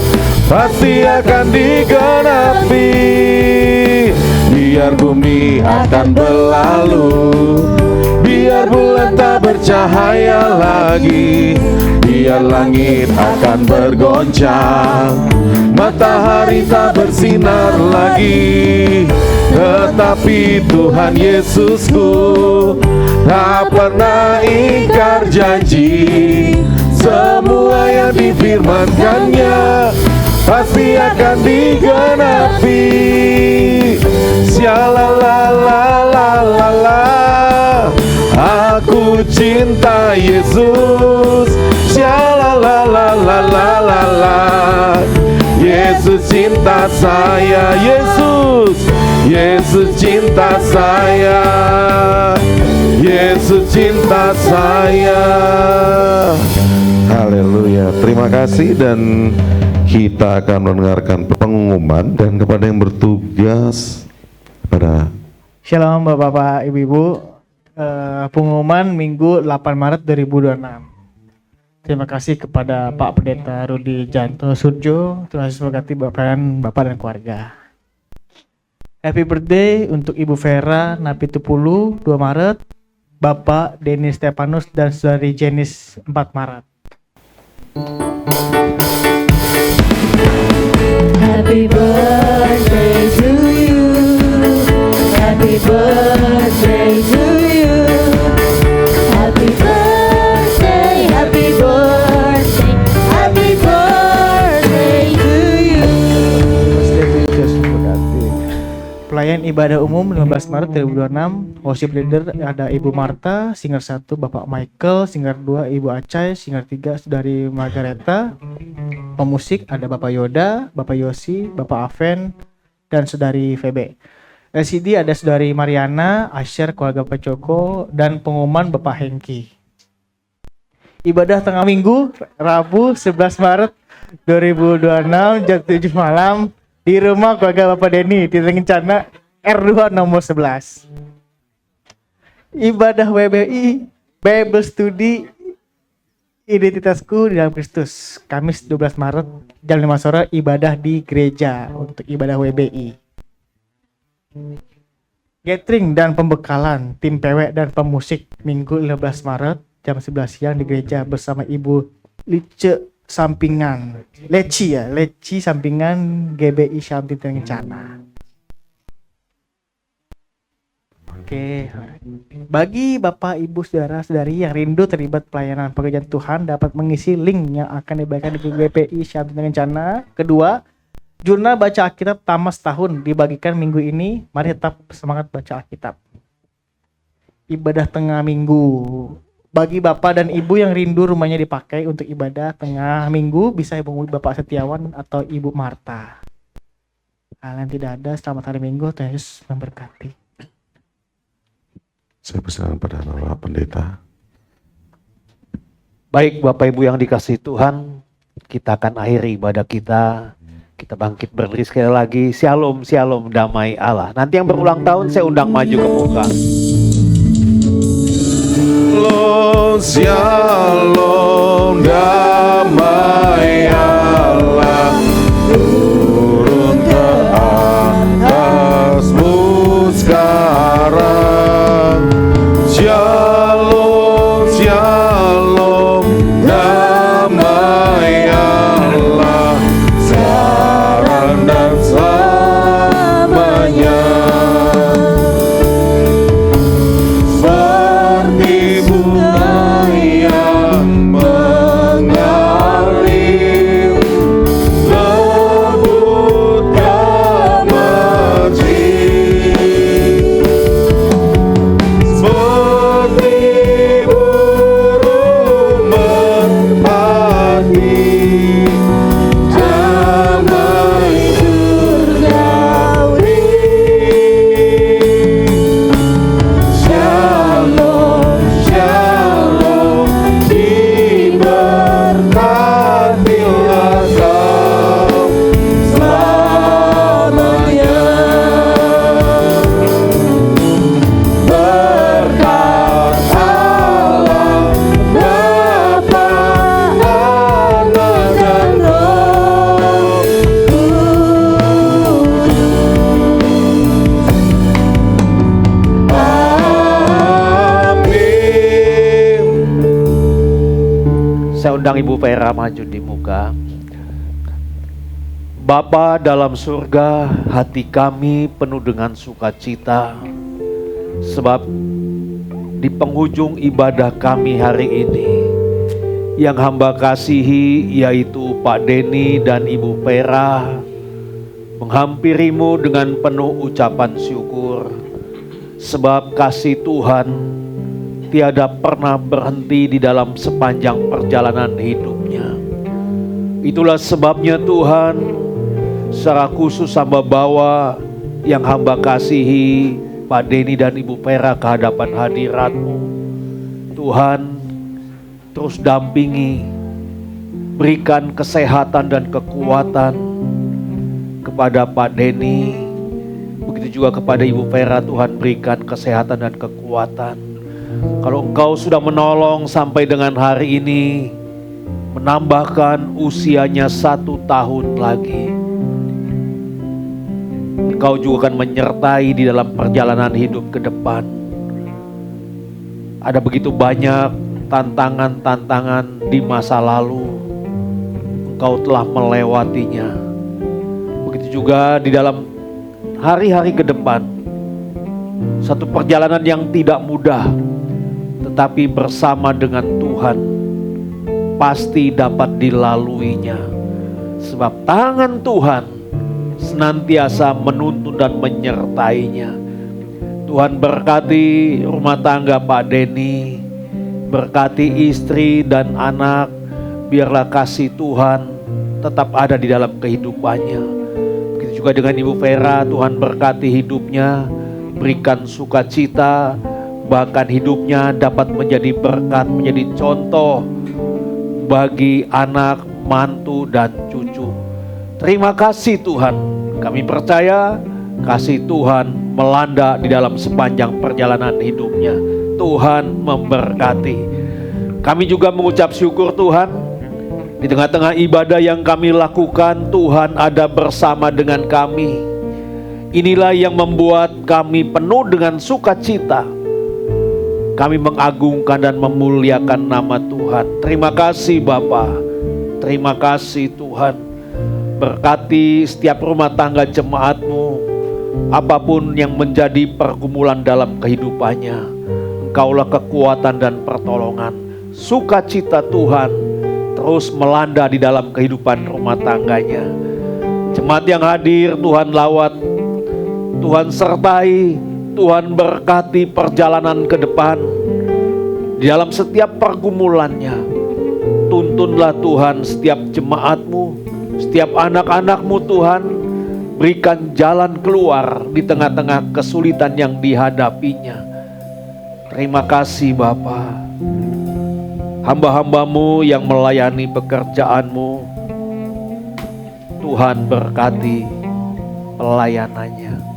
pasti akan digenapi. Biar bumi akan berlalu, biar bulan tak bercahaya lagi, biar langit akan bergoncang, matahari tak bersinar lagi. Tetapi Tuhan Yesusku tak pernah ingkar janji. Semua yang difirmankannya pasti akan digenapi. Shalalalalala, aku cinta Yesus. Shalalalalala, Yesus cinta saya. Yesus cinta saya. Yesus cinta saya. Haleluya. Terima kasih, dan kita akan mendengarkan pengumuman, dan kepada yang bertugas pada Shalom Bapak-Bapak, Ibu-Ibu. Pengumuman Minggu 8 Maret 2026. Terima kasih kepada Pak Pendeta Rudi Janto Surjo. Terima kasih memberkati Bapak dan keluarga. Happy birthday untuk Ibu Vera Napitupulu 2 Maret, Bapak Denny Stefanus dan Saudari Jenis 4 Maret. Happy birthday to you. Happy birthday to you. Happy birthday, happy birthday, happy birthday to you. Pelayan ibadah umum 15 Maret 2026. Worship leader ada Ibu Marta, singer 1 Bapak Michael, singer 2 Ibu Acai, singer 3 Saudari Margareta. Pemusik ada Bapak Yoda, Bapak Yosi, Bapak Aven, dan Saudari VB. LCD ada Saudari Mariana, Asher, keluarga Pak Joko, dan pengumuman Bapak Hengki. Ibadah tengah minggu, Rabu 11 Maret 2026 jam 7 malam di rumah keluarga Bapak Denny di Kencana R2 nomor 11. Ibadah WBI, Bible Study Identitasku di dalam Kristus, Kamis 12 Maret jam 5 sore, ibadah di gereja untuk ibadah WBI. Gathering dan pembekalan tim pewek dan pemusik Minggu 15 Maret jam 11 siang di gereja bersama Ibu Leci Sampingan. Leci Sampingan GBI Syamti Kencana. Oke, bagi Bapak, Ibu, Saudara-saudari yang rindu terlibat pelayanan pekerjaan Tuhan dapat mengisi link yang akan dibagikan di GPI Syamti Kencana. Kedua, jurnal baca Alkitab tamat setahun dibagikan minggu ini. Mari tetap semangat baca Alkitab. Ibadah tengah minggu. Bagi Bapak dan Ibu yang rindu rumahnya dipakai untuk ibadah tengah minggu, bisa hubungi Bapak Setiawan atau Ibu Marta. Kalian tidak ada, selamat hari Minggu, Tuhan Yesus memberkati. saya persilakan pada Bapak Pendeta. Baik Bapak Ibu yang dikasihi Tuhan, kita akan akhiri ibadah kita. Kita bangkit berdiri sekali lagi. Shalom, shalom, damai Allah. Nanti yang berulang tahun saya undang maju ke muka. Shalom, damai Allah turun ke atasmu sekarang. Shalom, shalom, damai Allah sekarang dan selamanya. Seperti bunga yang undang Ibu Vera maju di muka. Bapa dalam surga, hati kami penuh dengan sukacita sebab di penghujung ibadah kami hari ini yang hamba kasihi yaitu Pak Denny dan Ibu Vera menghampirimu dengan penuh ucapan syukur sebab kasih Tuhan tiada pernah berhenti di dalam sepanjang perjalanan hidupnya. Itulah sebabnya Tuhan, secara khusus hamba bawa yang hamba kasihi Pak Denny dan Ibu Vera ke hadapan hadirat-Mu. Tuhan, terus dampingi, berikan kesehatan dan kekuatan kepada Pak Denny. Begitu juga kepada Ibu Vera, Tuhan berikan kesehatan dan kekuatan. Kalau Engkau sudah menolong sampai dengan hari ini, menambahkan usianya 1 tahun lagi, Engkau juga akan menyertai di dalam perjalanan hidup ke depan. Ada begitu banyak tantangan-tantangan di masa lalu, Engkau telah melewatinya. Begitu juga di dalam hari-hari ke depan, satu perjalanan yang tidak mudah, tetapi bersama dengan Tuhan pasti dapat dilaluinya. Sebab tangan Tuhan senantiasa menuntun dan menyertainya. Tuhan berkati rumah tangga Pak Denny, berkati istri dan anak, biarlah kasih Tuhan tetap ada di dalam kehidupannya. Begitu juga dengan Ibu Vera, Tuhan berkati hidupnya, berikan sukacita, bahkan hidupnya dapat menjadi berkat, menjadi contoh bagi anak, mantu, dan cucu. Terima kasih Tuhan, kami percaya kasih Tuhan melanda di dalam sepanjang perjalanan hidupnya. Tuhan memberkati. Kami juga mengucap syukur Tuhan, di tengah-tengah ibadah yang kami lakukan, Tuhan ada bersama dengan kami. Inilah yang membuat kami penuh dengan sukacita. Kami mengagungkan dan memuliakan nama Tuhan. Terima kasih Bapa, terima kasih Tuhan. Berkati setiap rumah tangga jemaat-Mu, apapun yang menjadi pergumulan dalam kehidupannya, Engkaulah kekuatan dan pertolongan. Sukacita Tuhan terus melanda di dalam kehidupan rumah tangganya. Jemaat yang hadir, Tuhan lawat, Tuhan sertai, Tuhan berkati perjalanan ke depan. Di dalam setiap pergumulannya, tuntunlah Tuhan setiap jemaat-Mu, setiap anak-anak-Mu Tuhan, berikan jalan keluar di tengah-tengah kesulitan yang dihadapinya. Terima kasih Bapa. Hamba-hamba-Mu yang melayani pekerjaan-Mu, Tuhan berkati pelayanannya.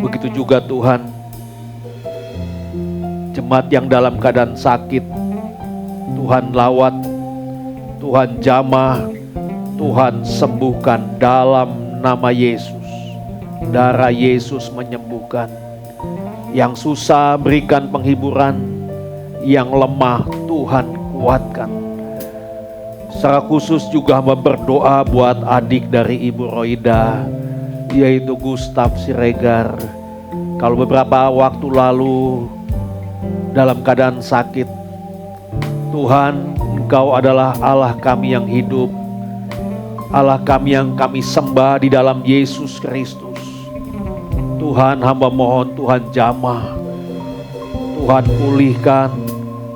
Begitu juga Tuhan, jemaat yang dalam keadaan sakit, Tuhan lawat, Tuhan jamah, Tuhan sembuhkan dalam nama Yesus. Darah Yesus menyembuhkan. Yang susah berikan penghiburan, yang lemah Tuhan kuatkan. Secara khusus juga hamba berdoa buat adik dari Ibu Roida, yaitu Gustav Siregar. Kalau beberapa waktu lalu dalam keadaan sakit, Tuhan, Engkau adalah Allah kami yang hidup, Allah kami yang kami sembah di dalam Yesus Kristus. Tuhan, hamba mohon Tuhan jamah, Tuhan pulihkan,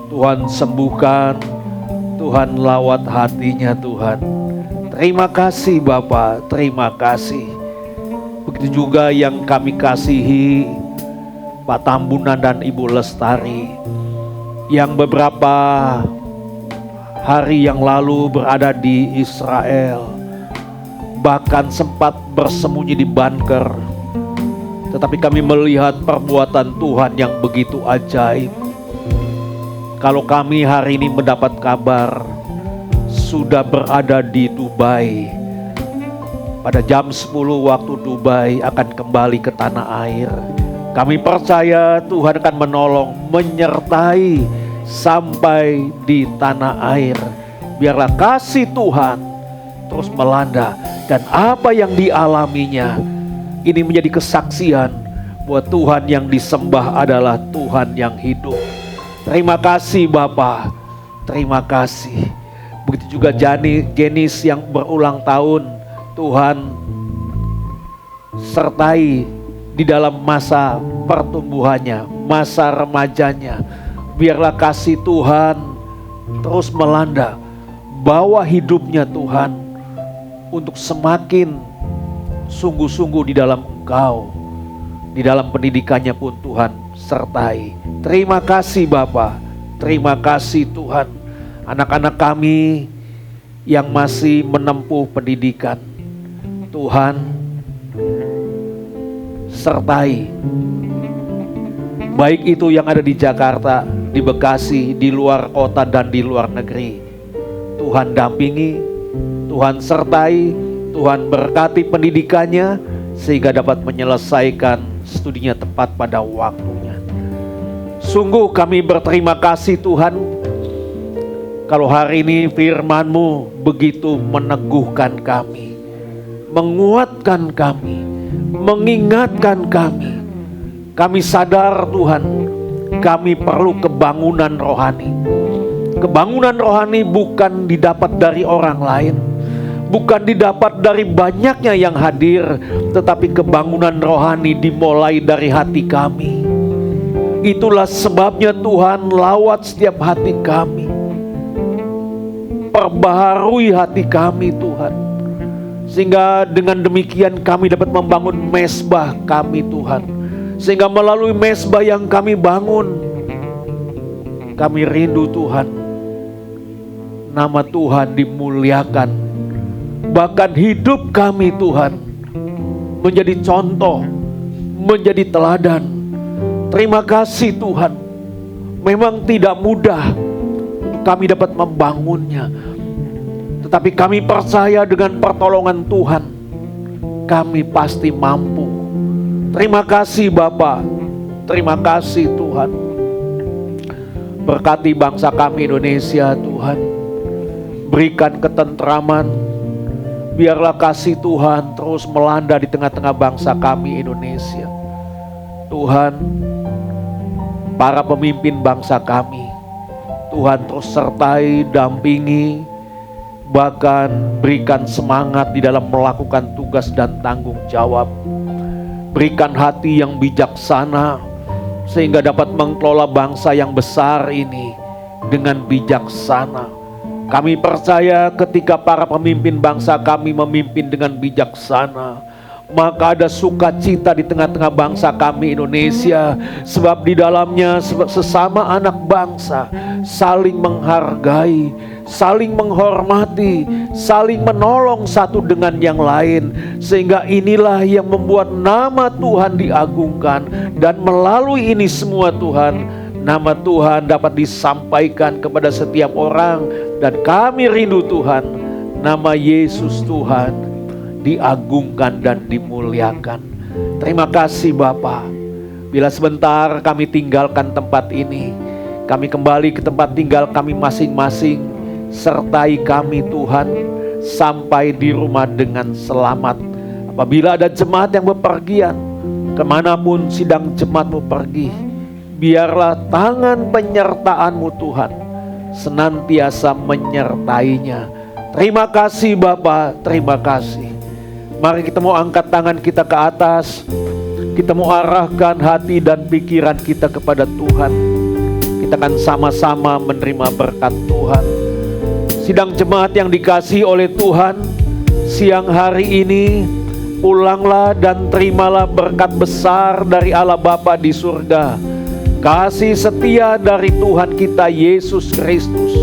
Tuhan sembuhkan, Tuhan lawat hatinya Tuhan. Terima kasih Bapa, terima kasih. Begitu juga yang kami kasihi Pak Tambunan dan Ibu Lestari, yang beberapa hari yang lalu berada di Israel, bahkan sempat bersembunyi di bunker. Tetapi kami melihat perbuatan Tuhan yang begitu ajaib. Kalau kami hari ini mendapat kabar sudah berada di Dubai, pada jam 10 waktu Dubai akan kembali ke tanah air. Kami percaya Tuhan akan menolong, menyertai sampai di tanah air. Biarlah kasih Tuhan terus melanda, dan apa yang dialaminya ini menjadi kesaksian bahwa Tuhan yang disembah adalah Tuhan yang hidup. Terima kasih Bapa, terima kasih. Begitu juga Jenis yang berulang tahun, Tuhan sertai di dalam masa pertumbuhannya, masa remajanya. Biarlah kasih Tuhan terus melanda, bawa hidupnya Tuhan untuk semakin sungguh-sungguh di dalam Engkau. Di dalam pendidikannya pun Tuhan sertai. Terima kasih Bapa, terima kasih Tuhan. Anak-anak kami yang masih menempuh pendidikan, Tuhan sertai. Baik itu yang ada di Jakarta, di Bekasi, di luar kota dan di luar negeri. Tuhan dampingi, Tuhan sertai, Tuhan berkati pendidikannya sehingga dapat menyelesaikan studinya tepat pada waktunya. Sungguh kami berterima kasih Tuhan, kalau hari ini firman-Mu begitu meneguhkan kami, menguatkan kami, mengingatkan kami. Kami sadar Tuhan, kami perlu kebangunan rohani. Kebangunan rohani bukan didapat dari orang lain, bukan didapat dari banyaknya yang hadir, tetapi kebangunan rohani dimulai dari hati kami. Itulah sebabnya Tuhan lawat setiap hati kami, perbaharui hati kami Tuhan, sehingga dengan demikian kami dapat membangun mezbah kami Tuhan. Sehingga melalui mezbah yang kami bangun, kami rindu Tuhan, nama Tuhan dimuliakan. Bahkan hidup kami Tuhan menjadi contoh, menjadi teladan. Terima kasih Tuhan. Memang tidak mudah kami dapat membangunnya, tetapi kami percaya dengan pertolongan Tuhan kami pasti mampu. Terima kasih Bapa, terima kasih Tuhan. Berkati bangsa kami Indonesia Tuhan, berikan ketentraman. Biarlah kasih Tuhan terus melanda di tengah-tengah bangsa kami Indonesia. Tuhan, para pemimpin bangsa kami, Tuhan terus sertai, dampingi, bahkan berikan semangat di dalam melakukan tugas dan tanggung jawab. Berikan hati yang bijaksana sehingga dapat mengelola bangsa yang besar ini dengan bijaksana. Kami percaya ketika para pemimpin bangsa kami memimpin dengan bijaksana, maka ada sukacita di tengah-tengah bangsa kami Indonesia, sebab di dalamnya sesama anak bangsa saling menghargai, saling menghormati, saling menolong satu dengan yang lain, sehingga inilah yang membuat nama Tuhan diagungkan. Dan melalui ini semua Tuhan, nama Tuhan dapat disampaikan kepada setiap orang. Dan kami rindu Tuhan, nama Yesus Tuhan diagungkan dan dimuliakan. Terima kasih Bapa. Bila sebentar kami tinggalkan tempat ini, kami kembali ke tempat tinggal kami masing-masing. Sertai kami Tuhan sampai di rumah dengan selamat. Apabila ada jemaat yang bepergian, kemanapun sidang jemaatmu pergi, biarlah tangan penyertaan-Mu Tuhan senantiasa menyertainya. Terima kasih Bapa, terima kasih. Mari kita mau angkat tangan kita ke atas. Kita mau arahkan hati dan pikiran kita kepada Tuhan. Kita akan sama-sama menerima berkat Tuhan. Sidang jemaat yang dikasihi oleh Tuhan, siang hari ini pulanglah dan terimalah berkat besar dari Allah Bapa di surga. Kasih setia dari Tuhan kita Yesus Kristus,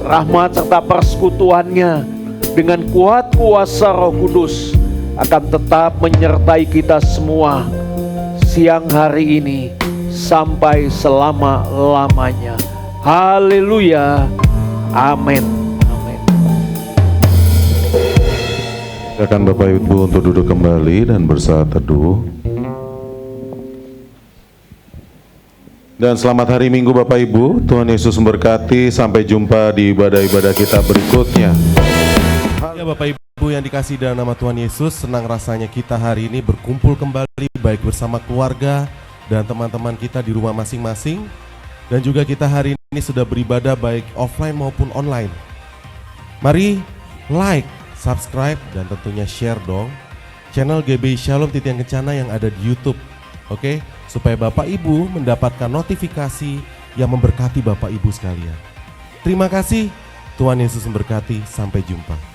rahmat serta persekutuannya dengan kuat kuasa Roh Kudus akan tetap menyertai kita semua siang hari ini sampai selama-lamanya. Haleluya. Amin. Silakan Bapak Ibu untuk duduk kembali dan bersaat teduh. Dan selamat hari Minggu Bapak Ibu. Tuhan Yesus memberkati. Sampai jumpa di ibadah-ibadah kita berikutnya. Ya Bapak Ibu yang dikasihi dalam nama Tuhan Yesus, senang rasanya kita hari ini berkumpul kembali baik bersama keluarga dan teman-teman kita di rumah masing-masing. Dan juga kita hari ini sudah beribadah baik offline maupun online. Mari like, subscribe, dan tentunya share dong channel GBI Shalom Titian Kencana yang ada di YouTube. Oke, supaya Bapak Ibu mendapatkan notifikasi yang memberkati Bapak Ibu sekalian. Terima kasih, Tuhan Yesus memberkati, sampai jumpa.